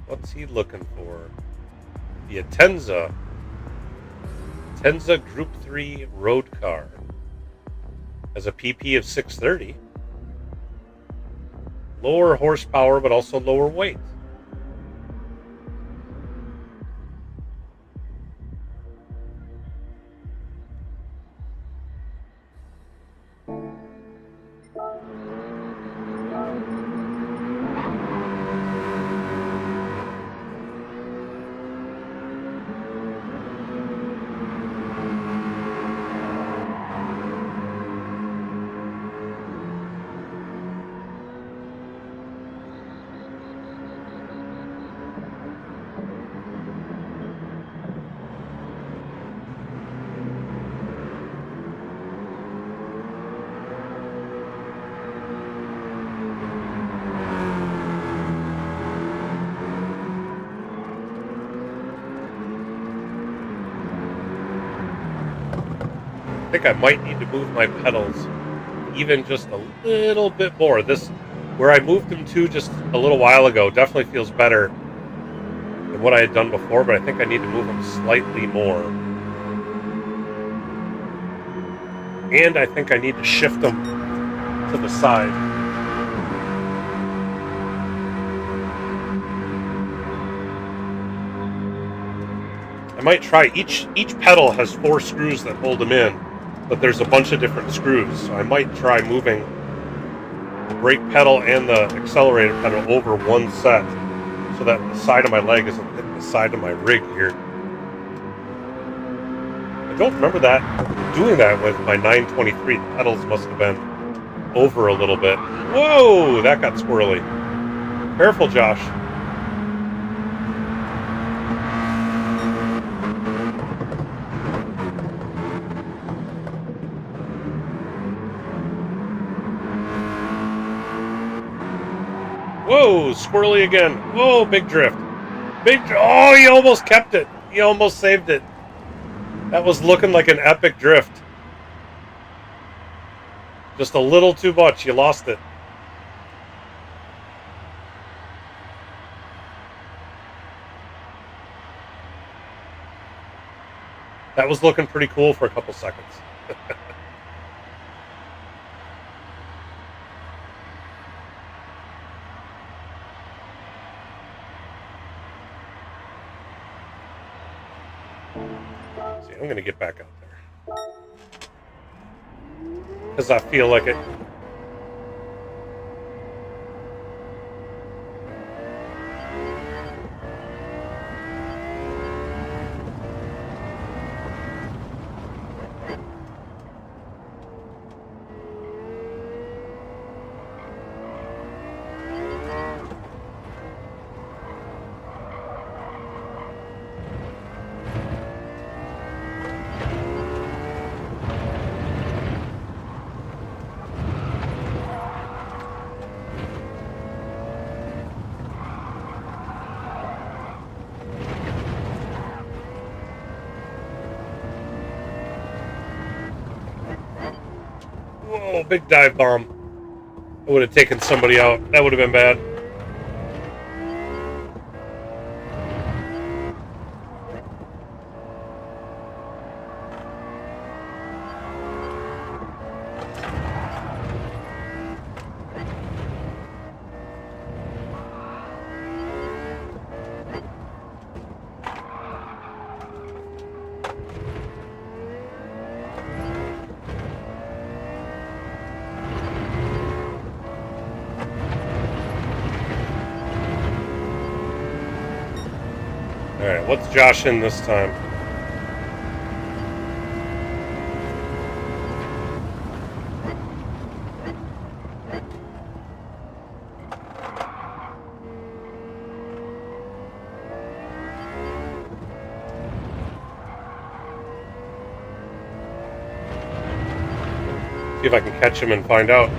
What's he looking for? The Atenza Group 3 road car. Has a PP of 630. Lower horsepower, but also lower weight. I think I might need to move my pedals even just a little bit more. This, where I moved them to just a little while ago, definitely feels better than what I had done before, but I think I need to move them slightly more. And I think I need to shift them to the side. I might try, each pedal has 4 screws that hold them in, but there's a bunch of different screws, so I might try moving the brake pedal and the accelerator pedal over one set so that the side of my leg isn't hitting the side of my rig here. I don't remember that doing that with my 923. The pedals must have been over a little bit. Whoa, that got squirrely. Careful, Josh. Whoa, squirrely again. Whoa, big drift. Oh, he almost kept it. He almost saved it. That was looking like an epic drift. Just a little too much. You lost it. That was looking pretty cool for a couple seconds. See, I'm going to get back out there. Because I feel like it. Whoa, big dive bomb. I would have taken somebody out. That would have been bad. Alright, what's Josh in this time? See if I can catch him and find out.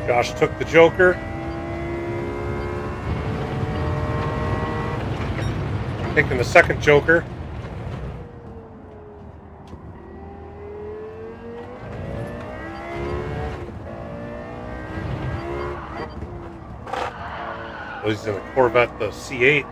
Josh took the Joker. Taking the second Joker. Oh, he's in a Corvette, the C8.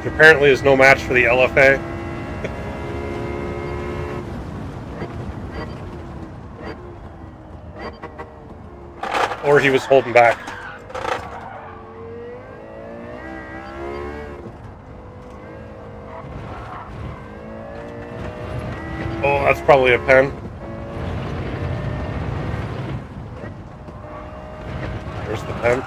apparently is no match for the LFA. Or he was holding back. Oh, that's probably a pen. There's the pen.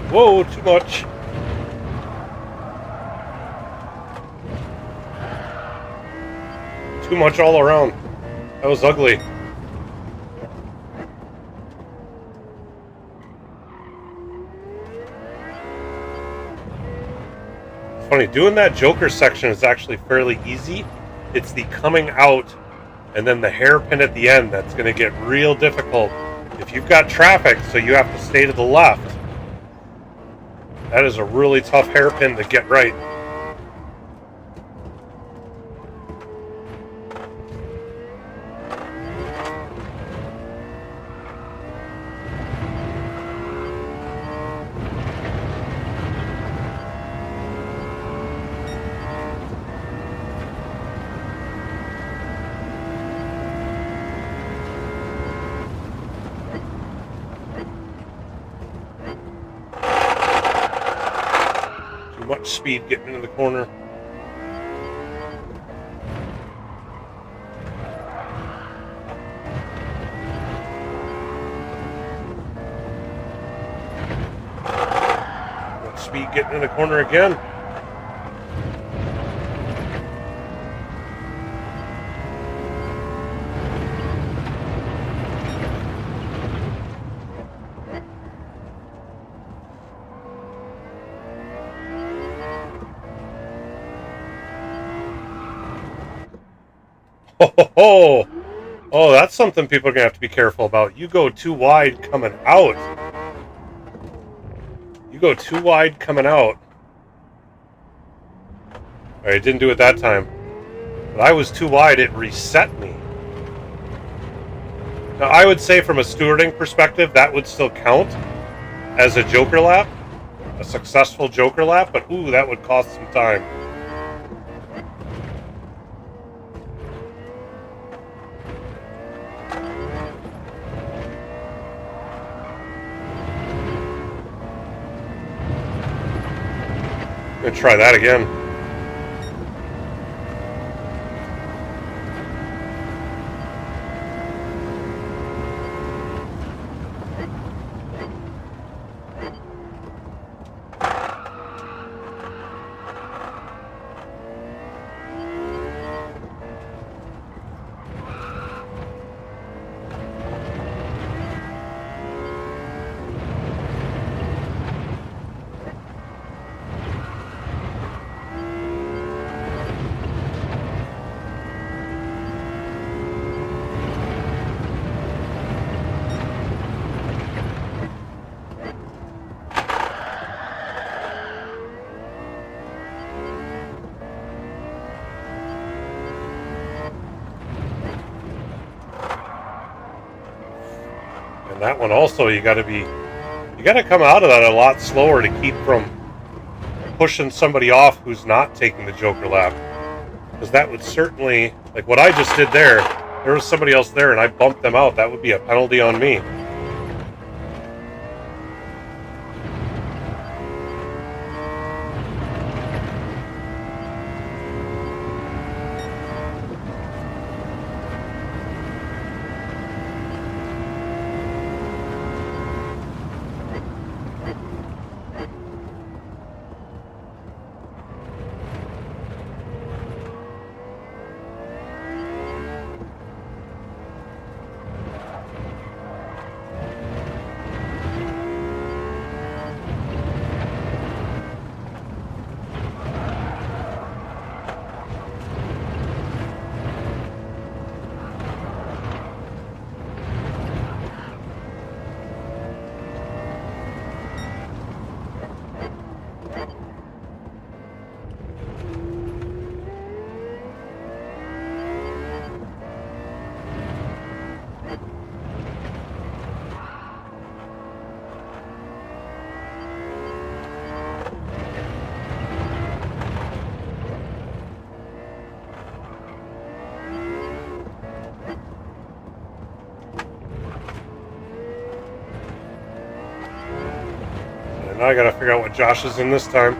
Whoa, too much. Too much all around. That was ugly. It's funny, doing that Joker section is actually fairly easy. It's the coming out and then the hairpin at the end that's going to get real difficult. If you've got traffic, so you have to stay to the left, that is a really tough hairpin to get right. Much speed getting into the corner. Much speed getting in the corner again. Oh, that's something people are going to have to be careful about. You go too wide coming out. You go too wide coming out. Alright, it didn't do it that time. But I was too wide, it reset me. Now, I would say from a stewarding perspective, that would still count as a Joker lap. A successful Joker lap, but ooh, that would cost some time. Gonna try that again. And that one also, you got to come out of that a lot slower to keep from pushing somebody off who's not taking the Joker lap. Because that would certainly, like what I just did there was somebody else there and I bumped them out. That would be a penalty on me. Now I gotta figure out what Josh is in this time.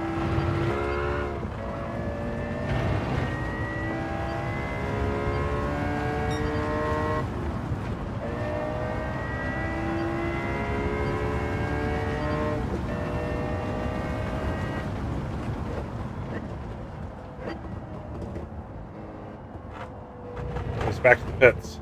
He's back to the pits.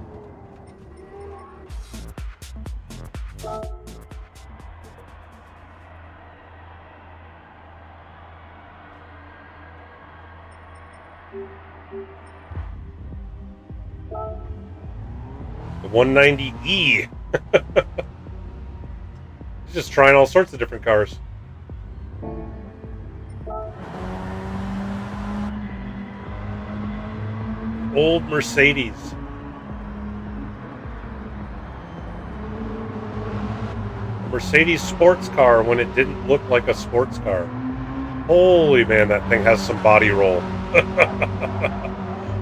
The 190E. He's just trying all sorts of different cars. Old Mercedes. A Mercedes sports car when it didn't look like a sports car. Holy man, that thing has some body roll.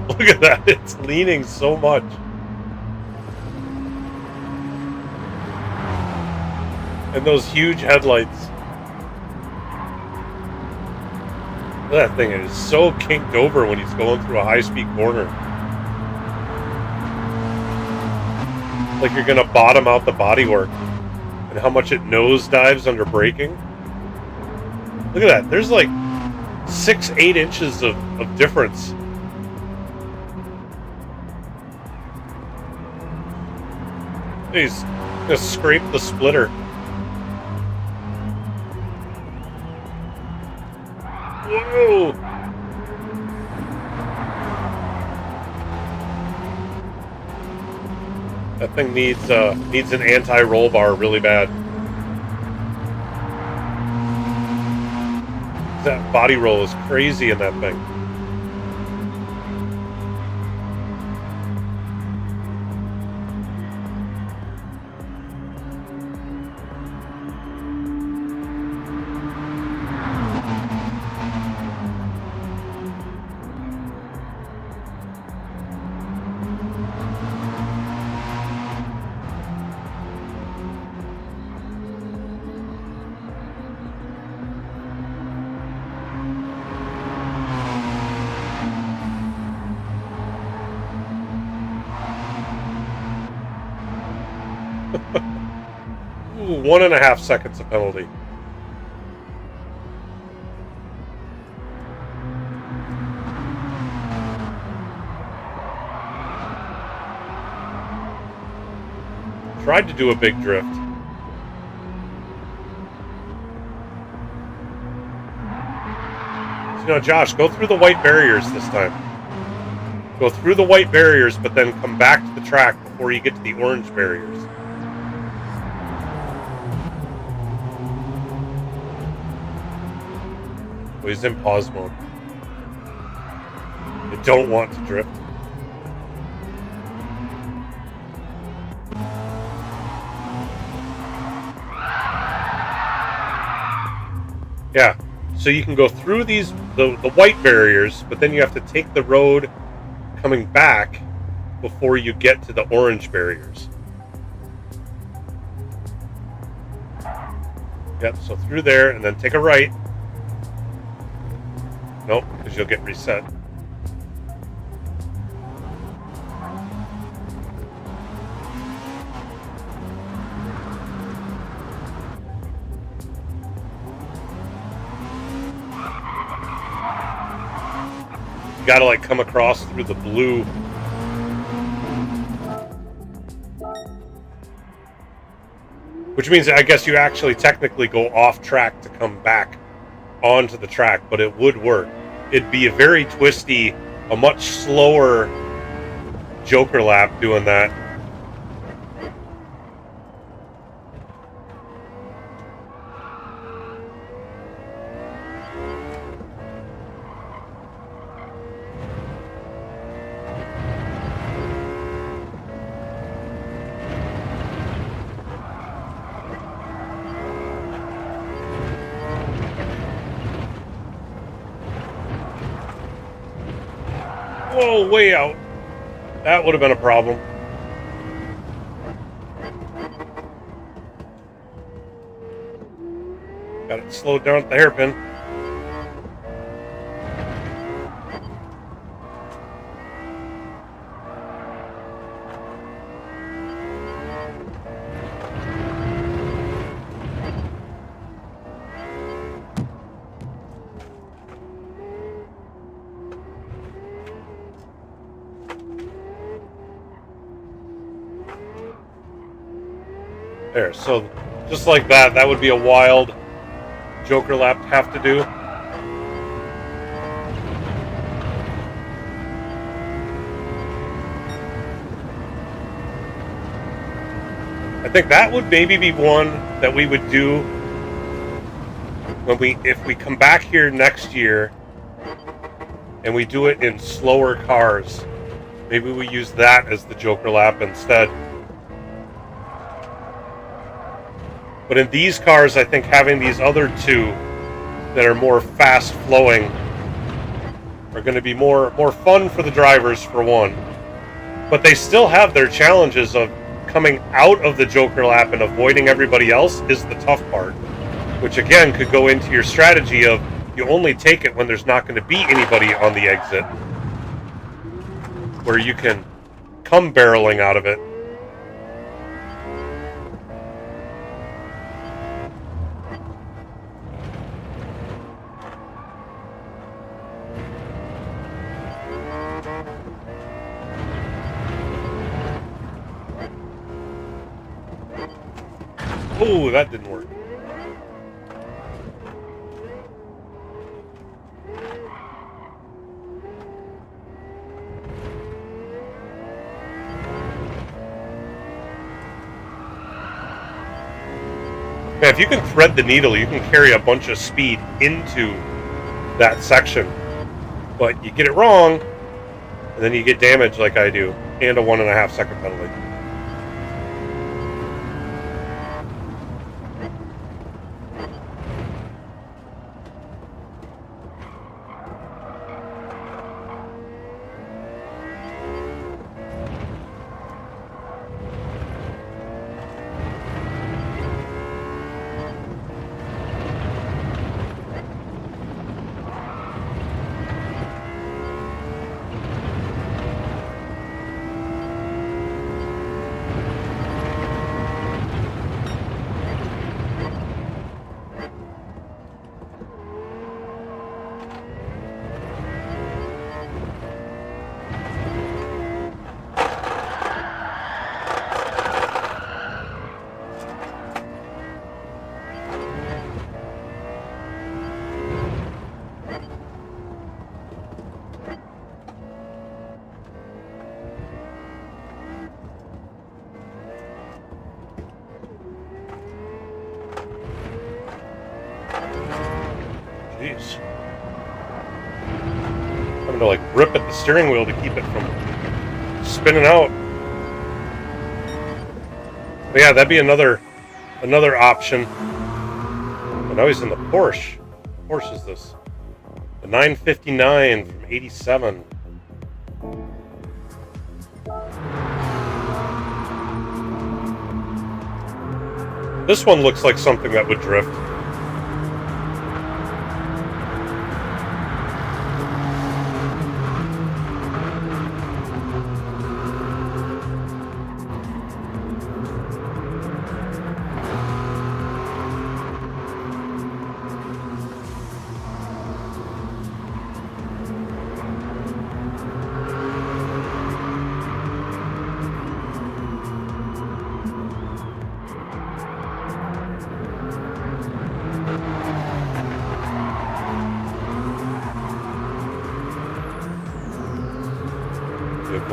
Look at that, it's leaning so much. And those huge headlights. That thing is so kinked over when he's going through a high-speed corner. Like you're gonna bottom out the bodywork. And how much it nosedives under braking. Look at that, there's like 6-8 inches of difference. He's gonna scrape the splitter. Whoa! That thing needs an anti-roll bar really bad. That body roll is crazy in that thing. Ooh, 1.5 seconds of penalty. Tried to do a big drift. So, you know, Josh, go through the white barriers this time. Go through the white barriers, but then come back to the track before you get to the orange barriers. Oh, he's in pause mode. I don't want to drift. Yeah, So you can go through the white barriers, but then you have to take the road coming back before you get to the orange barriers. Yep, so through there and then take a right. Nope, because you'll get reset. You gotta like come across through the blue. Which means I guess you actually technically go off track to come back onto the track, but it would work. It'd be a very twisty, a much slower Joker lap doing that. Whoa, way out. That would have been a problem. Got it slowed down at the hairpin. There, so just like that, that would be a wild Joker lap to have to do. I think that would maybe be one that we would do when if we come back here next year and we do it in slower cars. Maybe we use that as the Joker lap instead. But in these cars, I think having these other two that are more fast-flowing are going to be more fun for the drivers, for one. But they still have their challenges of coming out of the Joker lap and avoiding everybody else is the tough part. Which, again, could go into your strategy of you only take it when there's not going to be anybody on the exit, where you can come barreling out of it. Oh, that didn't work. Yeah, if you can thread the needle, you can carry a bunch of speed into that section. But you get it wrong, and then you get damage like I do, and a 1.5 second penalty. Jeez. Having to like grip at the steering wheel to keep it from spinning out. But yeah, that'd be another option. But now he's in the Porsche Porsche is this? The 959 from 87. This one looks like something that would drift.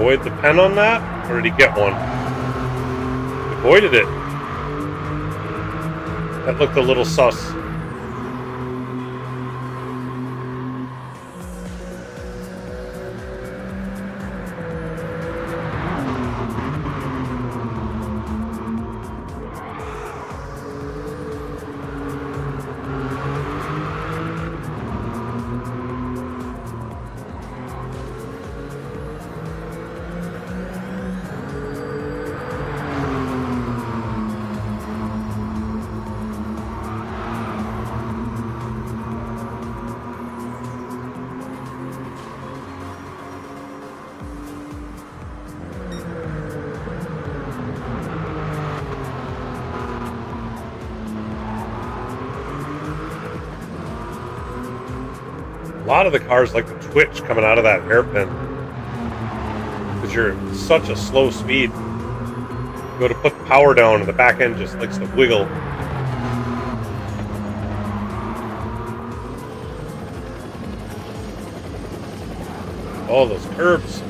Avoid the pen on that? Or did he get one? Avoided it. That looked a little sus. A lot of the cars like the twitch coming out of that hairpin because you're at such a slow speed. You go to put the power down and the back end just likes to wiggle. Oh, those curbs.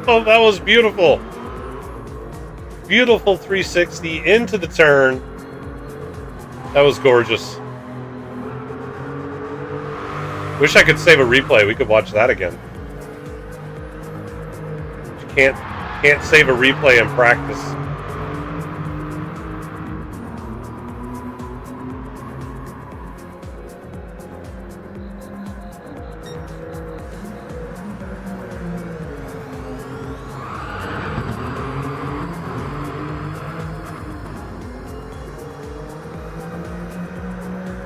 Oh, that was beautiful. Beautiful 360 into the turn. That was gorgeous. Wish I could save a replay. We could watch that again. You can't save a replay in practice.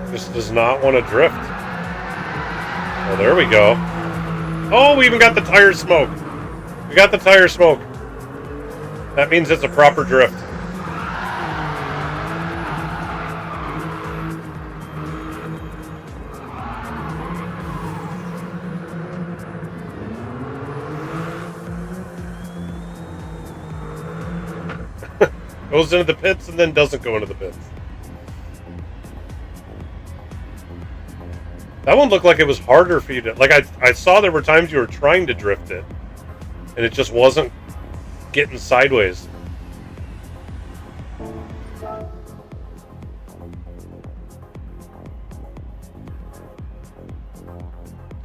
Just does not want to drift. Oh, there we go. Oh, we even got the tire smoke. We got the tire smoke. That means it's a proper drift. Goes into the pits and then doesn't go into the pits. That one looked like it was harder for you to... Like, I saw there were times you were trying to drift it, and it just wasn't getting sideways.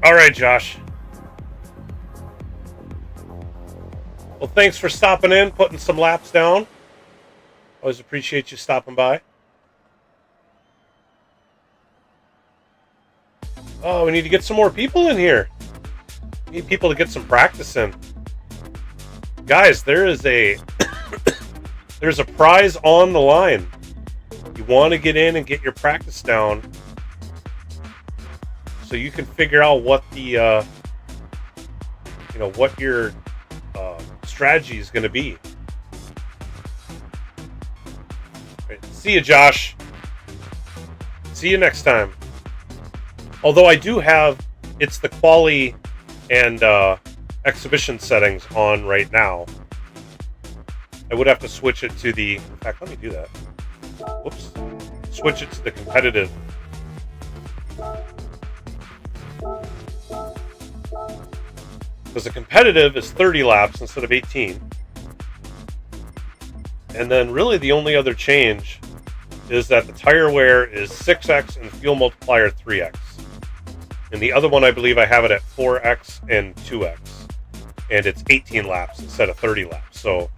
All right, Josh. Well, thanks for stopping in, putting some laps down. Always appreciate you stopping by. Oh, we need to get some more people in here. We need people to get some practice in. Guys, there is a there's a prize on the line. You want to get in and get your practice down so you can figure out what the what your strategy is going to be. Right. See you, Josh. See you next time. Although I do have, it's the quali and exhibition settings on right now. I would have to switch it to the, in fact, let me do that. Whoops. Switch it to the competitive. Because the competitive is 30 laps instead of 18. And then really the only other change is that the tire wear is 6x and fuel multiplier 3x. And the other one, I believe I have it at 4x and 2x. And it's 18 laps instead of 30 laps. So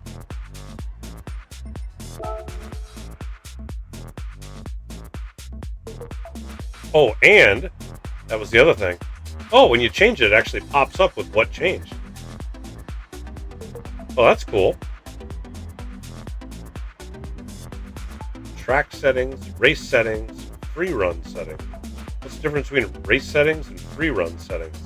oh, and that was the other thing. Oh, when you change it, it actually pops up with what changed. Oh, that's cool. Track settings, race settings, free run settings. What's the difference between race settings and free run settings?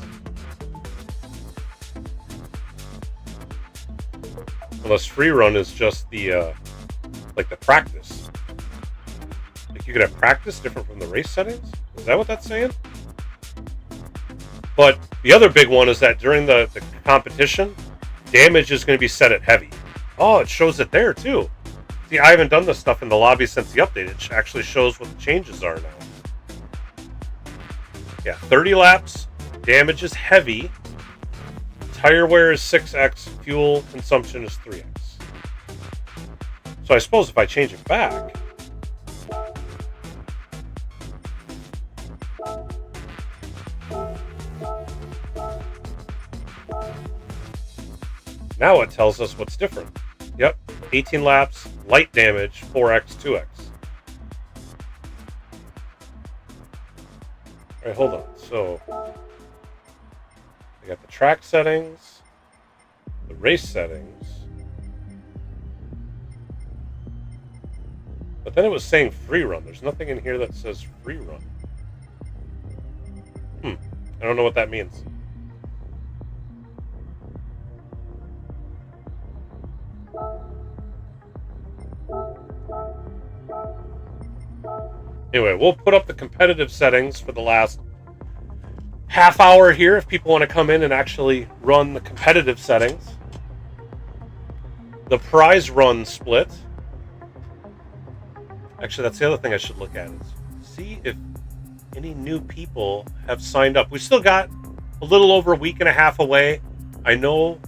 Unless free run is just the like the practice. Like you could have practice different from the race settings? Is that what that's saying? But the other big one is that during the competition, damage is going to be set at heavy. Oh, it shows it there too. See, I haven't done this stuff in the lobby since the update. It actually shows what the changes are now. Yeah, 30 laps, damage is heavy, tire wear is 6x, fuel consumption is 3x. So I suppose if I change it back, now it tells us what's different. Yep, 18 laps, light damage, 4x, 2x. All right, hold on. So I got the track settings, the race settings, but then it was saying free run. There's nothing in here that says free run. I don't know what that means. Anyway, we'll put up the competitive settings for the last half hour here if people want to come in and actually run the competitive settings. The prize run split. Actually, that's the other thing I should look at is see if any new people have signed up. We still got a little over a week and a half away. I know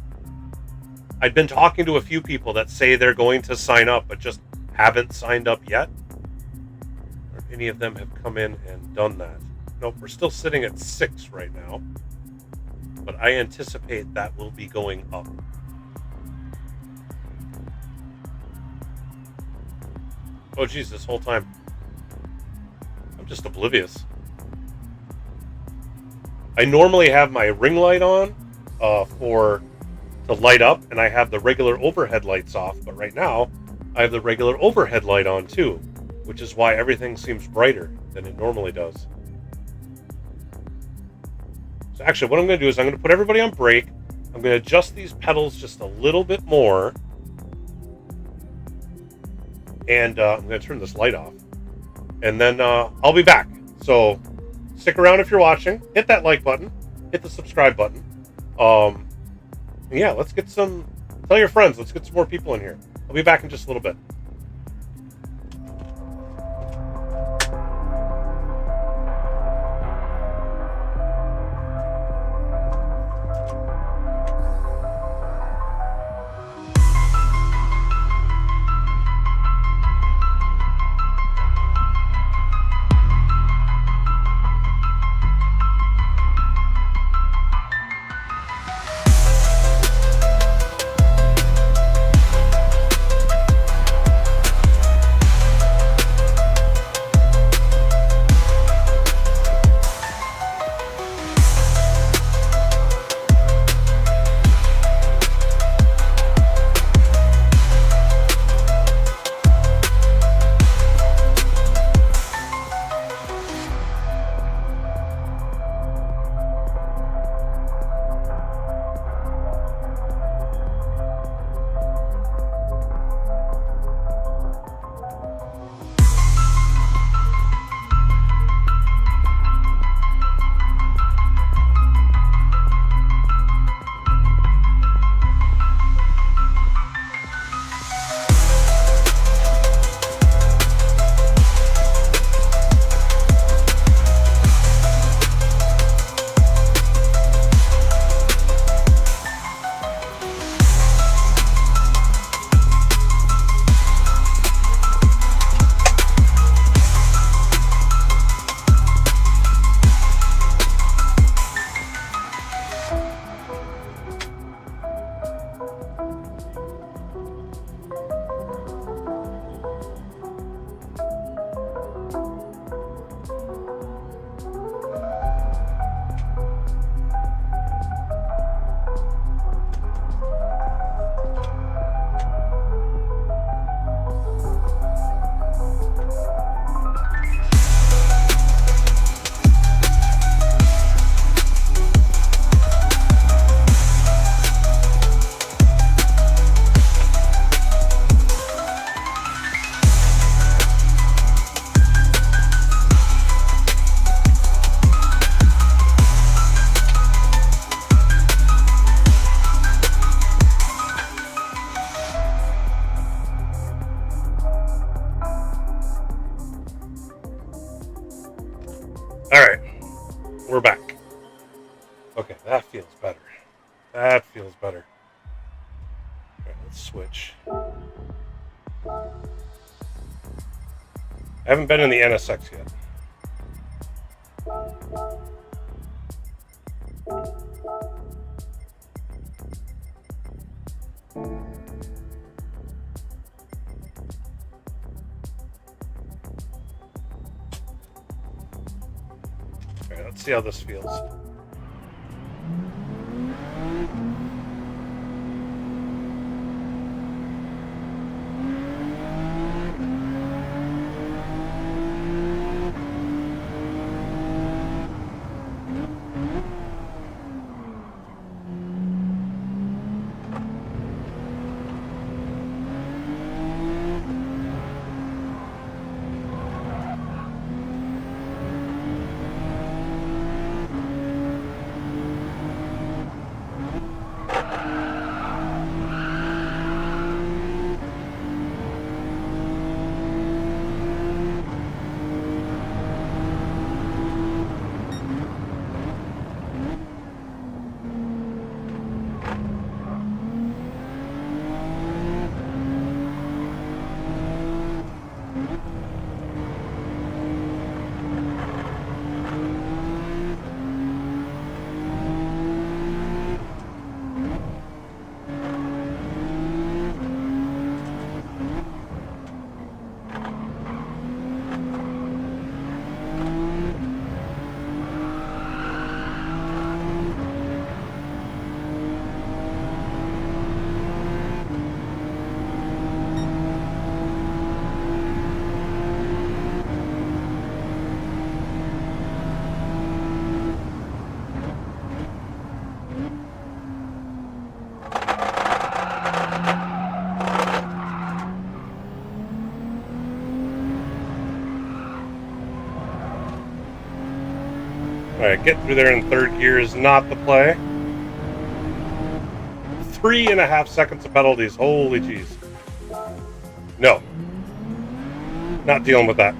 I've been talking to a few people that say they're going to sign up but just haven't signed up yet. Any of them have come in and done that. Nope, we're still sitting at 6 right now, but I anticipate that will be going up. Oh geez, this whole time I'm just oblivious. I normally have my ring light on to light up, and I have the regular overhead lights off, but right now I have the regular overhead light on too, which is why everything seems brighter than it normally does. So actually what I'm going to do is I'm going to put everybody on brake. I'm going to adjust these pedals just a little bit more. And I'm going to turn this light off. And then I'll be back. So stick around if you're watching. Hit that like button. Hit the subscribe button. Yeah, let's get some... Tell your friends. Let's get some more people in here. I'll be back in just a little bit. Okay, that feels better. That feels better. All right, let's switch. I haven't been in the NSX yet. Alright, let's see how this feels. Alright, get through there in third gear is not the play. 3.5 seconds of penalties. Holy jeez. No. Not dealing with that.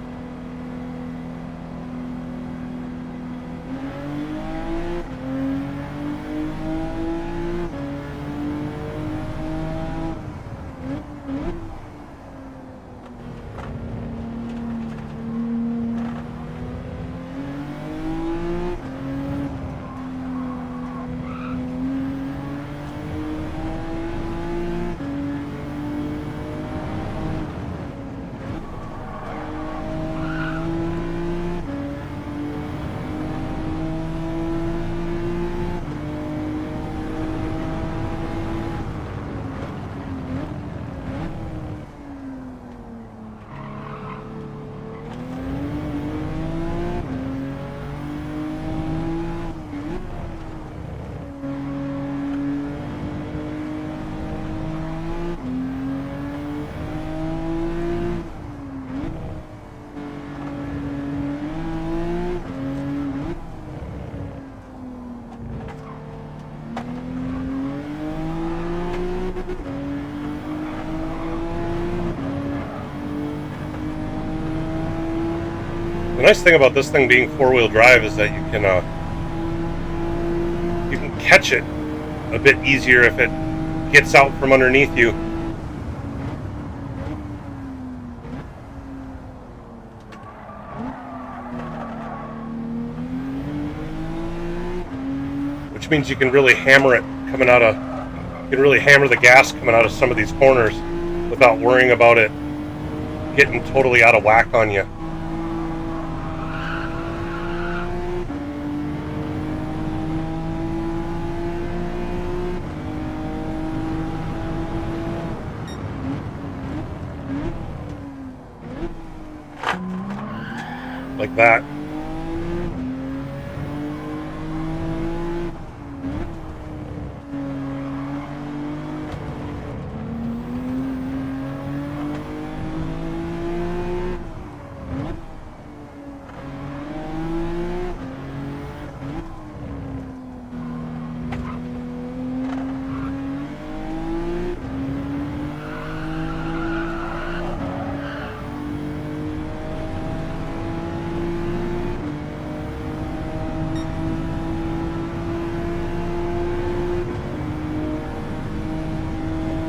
The nice thing about this thing being four-wheel drive is that you can catch it a bit easier if it gets out from underneath you. Which means you can really hammer it coming out of, you can really hammer the gas coming out of some of these corners without worrying about it getting totally out of whack on you. Like that.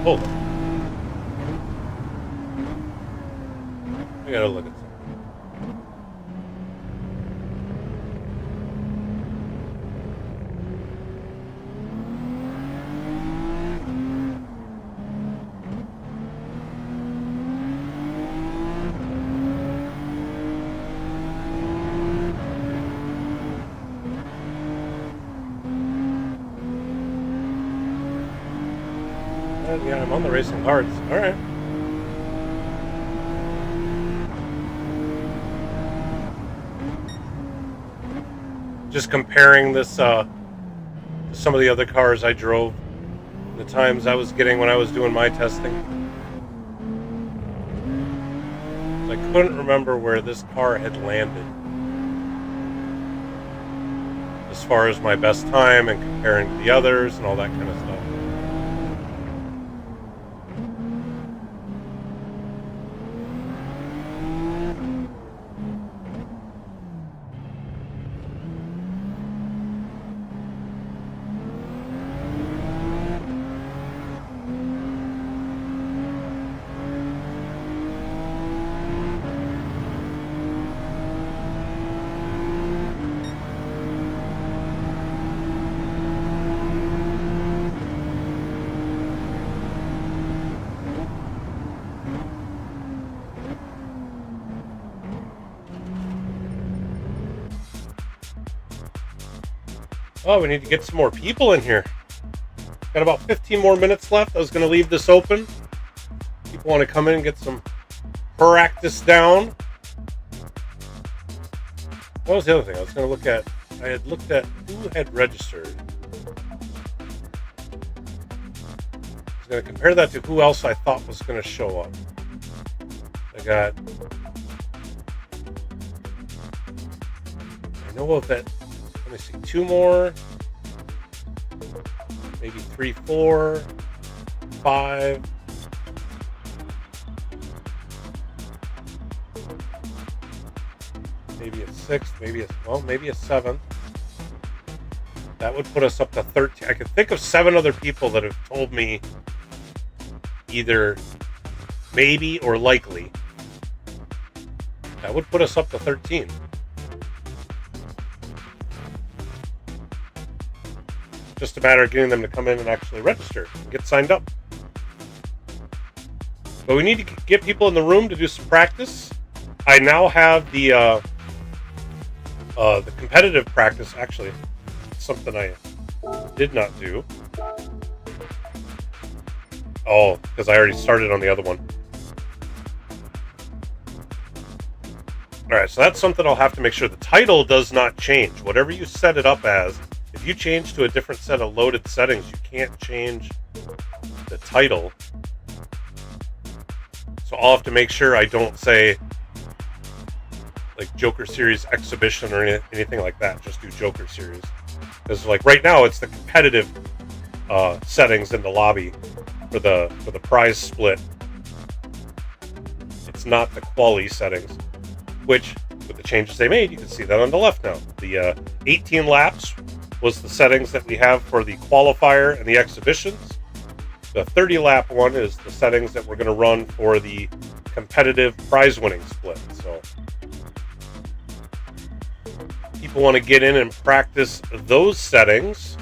Hold on. I gotta look at something. Yeah, I'm on the racing cards. All right. Just comparing this to some of the other cars I drove, the times I was getting when I was doing my testing. I couldn't remember where this car had landed as far as my best time and comparing to the others and all that kind of stuff. Oh, we need to get some more people in here. Got about 15 more minutes left. I was going to leave this open. People want to come in and get some practice down. What was the other thing? I was going to look at. I had looked at who had registered. I was going to compare that to who else I thought was going to show up. I know of that. Let me see, 2 more, maybe 3, 4, 5. Maybe a 6th, maybe a 7th. That would put us up to 13. I could think of 7 other people that have told me either maybe or likely. That would put us up to 13. Just a matter of getting them to come in and actually register and get signed up. But we need to get people in the room to do some practice. I now have the competitive practice. Actually, something I did not do. Oh, because I already started on the other one. All right, so that's something I'll have to make sure the title does not change. Whatever you set it up as, if you change to a different set of loaded settings, you can't change the title. So I'll have to make sure I don't say like Joker Series Exhibition or anything like that. Just do Joker Series. Because like right now it's the competitive settings in the lobby for the prize split. It's not the quali settings, which with the changes they made, you can see that on the left now. The 18 laps was the settings that we have for the qualifier and the exhibitions. The 30 lap one is the settings that we're going to run for the competitive prize winning split. So people want to get in and practice those settings.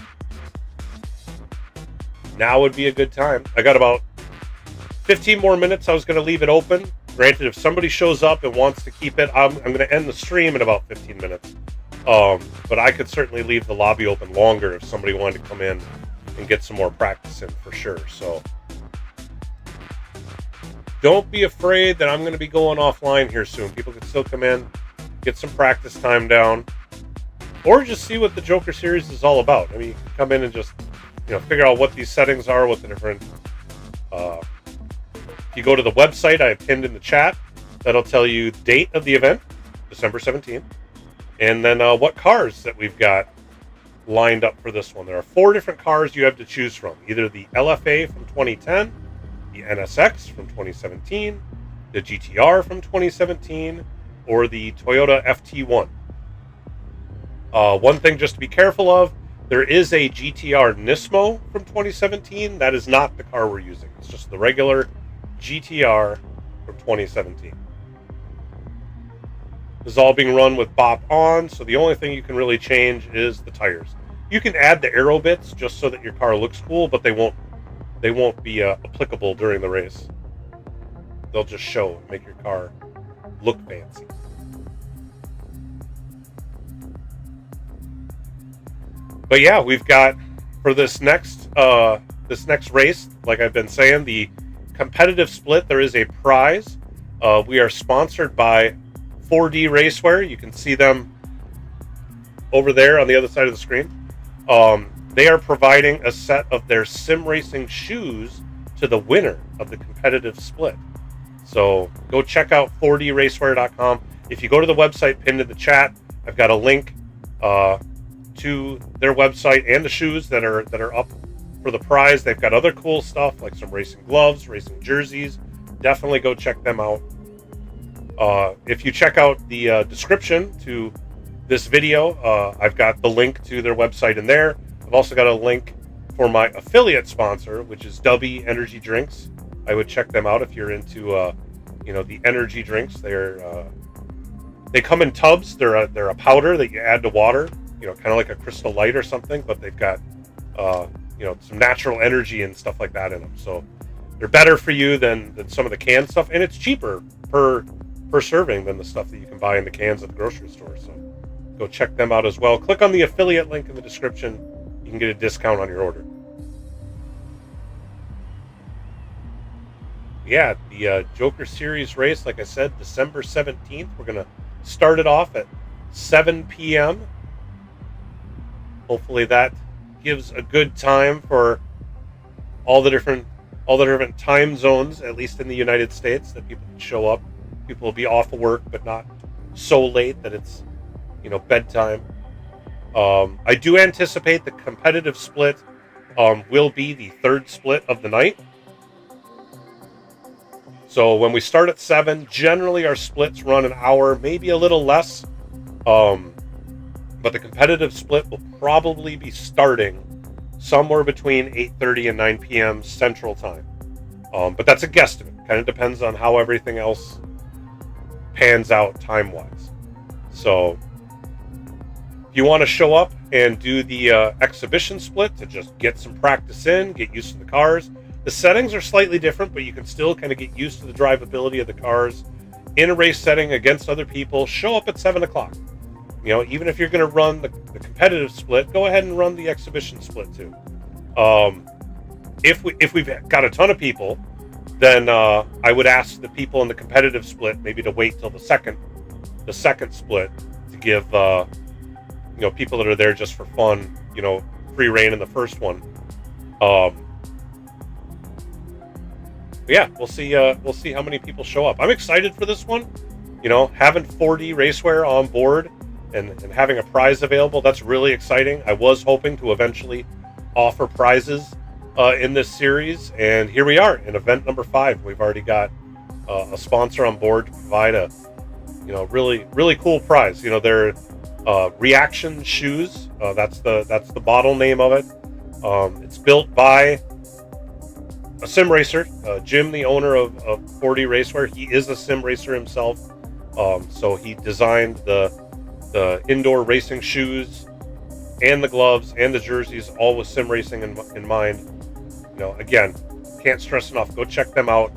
Now would be a good time. I got about 15 more minutes. I was going to leave it open. Granted, if somebody shows up and wants to keep it, I'm going to end the stream in about 15 minutes. But I could certainly leave the lobby open longer if somebody wanted to come in and get some more practice in for sure. So don't be afraid that I'm going to be going offline here soon. People can still come in, get some practice time down, or just see what the Joker Series is all about. I mean, you can come in and just, figure out what these settings are, what the different, if you go to the website I pinned in the chat, that'll tell you the date of the event, December 17th. And then what cars that we've got lined up for this one. There are 4 different cars you have to choose from. Either the LFA from 2010, the NSX from 2017, the GTR from 2017, or the Toyota FT1. One thing just to be careful of, There is a GTR Nismo from 2017. That is not the car we're using. It's just the regular GTR from 2017. This is all being run with BOP on, so the only thing you can really change is the tires. You can add the aero bits just so that your car looks cool, but they won't be applicable during the race. They'll just show and make your car look fancy. But yeah, we've got for this next race, like I've been saying, the competitive split. There is a prize. We are sponsored by 4D Racewear. You can see them over there on the other side of the screen. They are providing a set of their sim racing shoes to the winner of the competitive split. So go check out 4dracewear.com. If you go to the website pinned in the chat, I've got a link to their website and the shoes that are up for the prize. They've got other cool stuff like some racing gloves, racing jerseys. Definitely go check them out. If you check out the description to this video, I've got the link to their website in there. I've also got a link for my affiliate sponsor, which is Dubby Energy Drinks. I would check them out if you're into the energy drinks. They come in tubs. They're a powder that you add to water, kind of like a Crystal Light or something, but they've got some natural energy and stuff like that in them. So they're better for you than some of the canned stuff, and it's cheaper per serving than the stuff that you can buy in the cans at the grocery store. So go check them out as well. Click on the affiliate link in the description. You can get a discount on your order. Yeah, the Joker Series race, like I said, December 17th. We're going to start it off at 7 p.m. Hopefully that gives a good time for all the different time zones, at least in the United States, that people can show up. People will be off of work, but not so late that it's, bedtime. I do anticipate the competitive split will be the third split of the night. So when we start at 7, generally our splits run an hour, maybe a little less. But the competitive split will probably be starting somewhere between 8:30 and 9 p.m. Central Time. But that's a guesstimate. Kind of depends on how everything else pans out time-wise. So if you want to show up and do the exhibition split to just get some practice in, get used to the cars, the settings are slightly different, but you can still kind of get used to the drivability of the cars in a race setting against other people. Show up at 7 o'clock. Even if you're going to run the competitive split, go ahead and run the exhibition split too. If we've got a ton of people, then I would ask the people in the competitive split maybe to wait till the second split to give people that are there just for fun, free reign in the first one. Yeah, we'll see how many people show up. I'm excited for this one. Having 4D Racewear on board and having a prize available, that's really exciting. I was hoping to eventually offer prizes in this series, and here we are in event number 5. We've already got a sponsor on board to provide a really cool prize. They're Reaction shoes. That's the bottle name of it. It's built by a sim racer, Jim, the owner of 4D Racewear. He is a sim racer himself, so he designed the indoor racing shoes and the gloves and the jerseys, all with sim racing in mind. Again, can't stress enough, go check them out.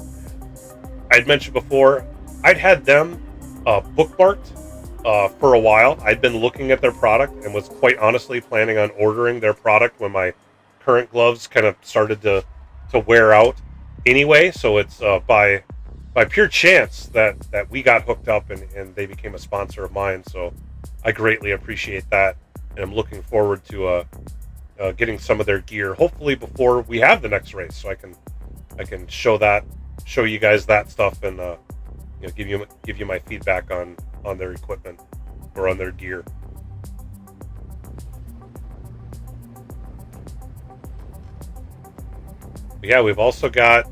I'd mentioned before, I'd had them bookmarked for a while. I'd been looking at their product and was quite honestly planning on ordering their product when my current gloves kind of started to wear out anyway. So it's by pure chance that we got hooked up and they became a sponsor of mine. So I greatly appreciate that, and I'm looking forward to getting some of their gear, hopefully before we have the next race, so I can show you guys that stuff, and give you my feedback on their equipment or on their gear. But yeah, we've also got,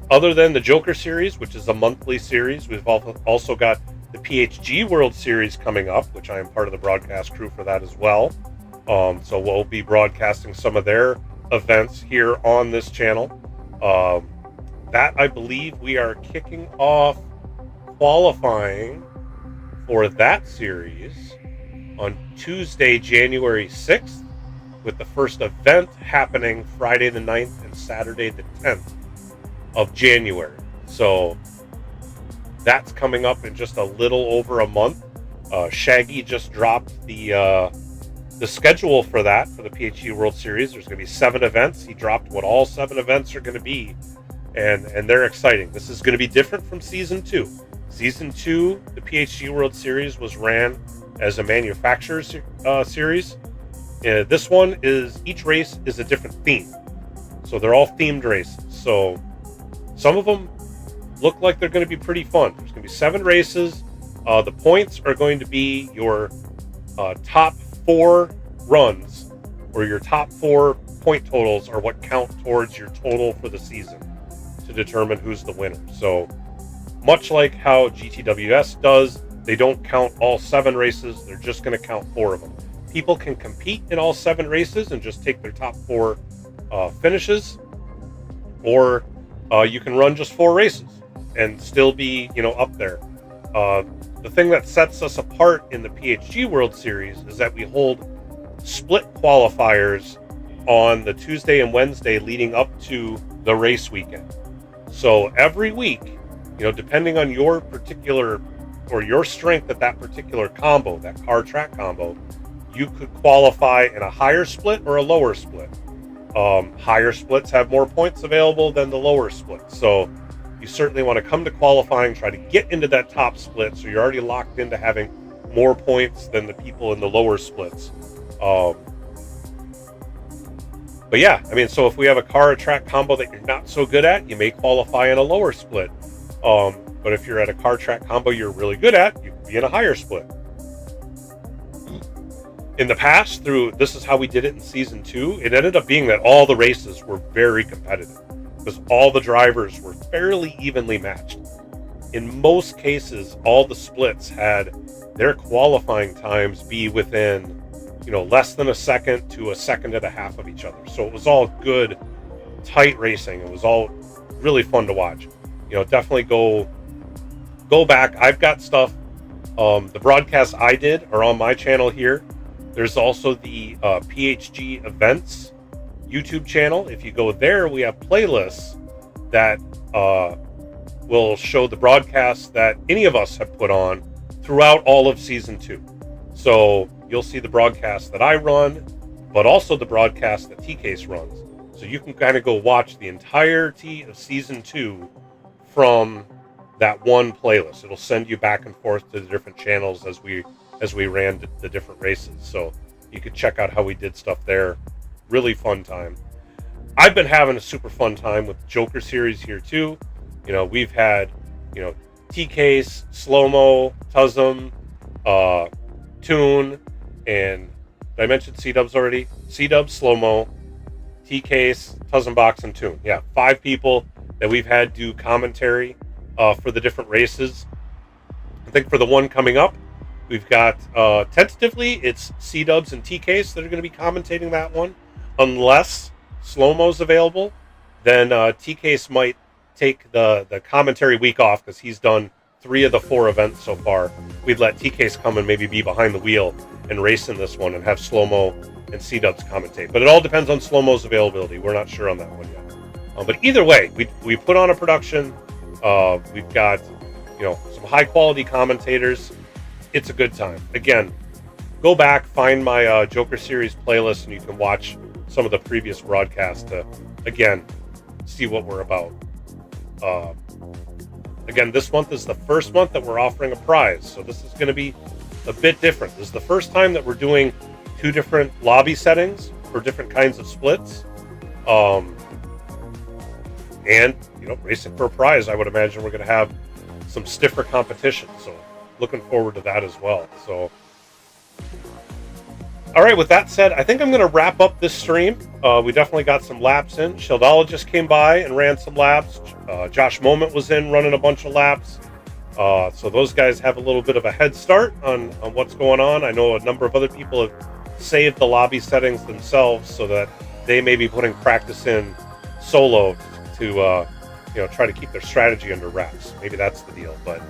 other than the Joker Series, which is a monthly series, we've also got the PHG World Series coming up, which I am part of the broadcast crew for that as well. So we'll be broadcasting some of their events here on this channel. That I believe we are kicking off qualifying for that series on Tuesday, January 6th, with the first event happening Friday the 9th and Saturday the 10th of January. So that's coming up in just a little over a month. Shaggy just dropped the schedule for that, for the PHG World Series. There's going to be 7 events. He dropped what all 7 events are going to be, and they're exciting. This is going to be different from Season 2. Season 2, the PHG World Series, was ran as a manufacturer series. This one is, each race is a different theme. So they're all themed races. So some of them look like they're going to be pretty fun. There's going to be 7 races. The points are going to be your top 4 runs, or your top 4 point totals are what count towards your total for the season to determine who's the winner. So much like how GTWS does, they don't count all 7 races. They're just going to count 4 of them. People can compete in all 7 races and just take their top 4 finishes, or you can run just 4 races and still be, up there. The thing that sets us apart in the PHG World Series is that we hold split qualifiers on the Tuesday and Wednesday leading up to the race weekend. So every week, depending on your particular, or your strength at that particular combo, that car track combo, you could qualify in a higher split or a lower split. Higher splits have more points available than the lower splits. So you certainly want to come to qualifying, try to get into that top split, so you're already locked into having more points than the people in the lower splits. But yeah, so if we have a car or track combo that you're not so good at, you may qualify in a lower split. But if you're at a car track combo you're really good at, you can be in a higher split. In the past, this is how we did it in Season 2, it ended up being that all the races were very competitive, because all the drivers were fairly evenly matched. In most cases, all the splits had their qualifying times be within, less than a second to a second and a half of each other. So it was all good, tight racing. It was all really fun to watch. Definitely go back. I've got stuff. The broadcasts I did are on my channel here. There's also the PHG Events YouTube channel. If you go there, we have playlists that will show the broadcasts that any of us have put on throughout all of Season 2. So you'll see the broadcast that I run, but also the broadcast that T-Case runs. So you can kind of go watch the entirety of Season 2 from that one playlist. It'll send you back and forth to the different channels as we ran the different races. So you could check out how we did stuff there. Really fun time. I've been having a super fun time with the Joker series here too. We've had, T-Case, Slow-Mo, Tuzum, Toon, and did I mention C-Dubs already? C-Dubs, Slow-Mo, T-Case, Tuzumbox, and Toon. Yeah, 5 people that we've had do commentary for the different races. I think for the one coming up, we've got, tentatively, it's C-Dubs and T-Case that are going to be commentating that one. Unless Slow-Mo's available, then T-Case might take the commentary week off, because he's done 3 of the 4 events so far. We'd let T-Case come and maybe be behind the wheel and race in this one, and have Slow-Mo and C-Dubs commentate. But it all depends on Slow-Mo's availability. We're not sure on that one yet. But either way, we put on a production. We've got, some high quality commentators. It's a good time. Again, go back, find my Joker series playlist, and you can watch some of the previous broadcasts to, again, see what we're about. Again, this month is the first month that we're offering a prize, so this is going to be a bit different. This is the first time that we're doing 2 different lobby settings for different kinds of splits. And, racing for a prize, I would imagine we're going to have some stiffer competition, so looking forward to that as well. So, all right, with that said, I think I'm going to wrap up this stream. We definitely got some laps in. Sheldala just came by and ran some laps. Josh Moment was in running a bunch of laps. So those guys have a little bit of a head start on what's going on. I know a number of other people have save the lobby settings themselves so that they may be putting practice in solo to try to keep their strategy under wraps. Maybe that's the deal. But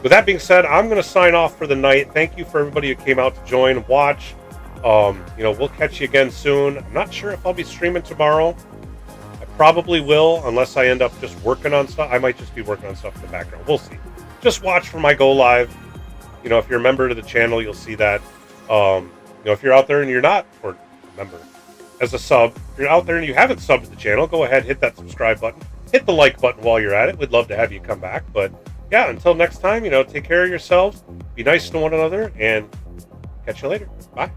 with that being said, I'm going to sign off for the night. Thank you for everybody who came out to join and watch. We'll catch you again soon. I'm not sure if I'll be streaming tomorrow. I probably will, unless I end up just working on stuff. I might just be working on stuff in the background. We'll see. Just watch for my go live. If you're a member to the channel, you'll see that. If you're out there and you're not, or a member as a sub, if you're out there and you haven't subbed to the channel, go ahead, hit that subscribe button. Hit the like button while you're at it. We'd love to have you come back. But yeah, until next time, take care of yourselves. Be nice to one another, and catch you later. Bye.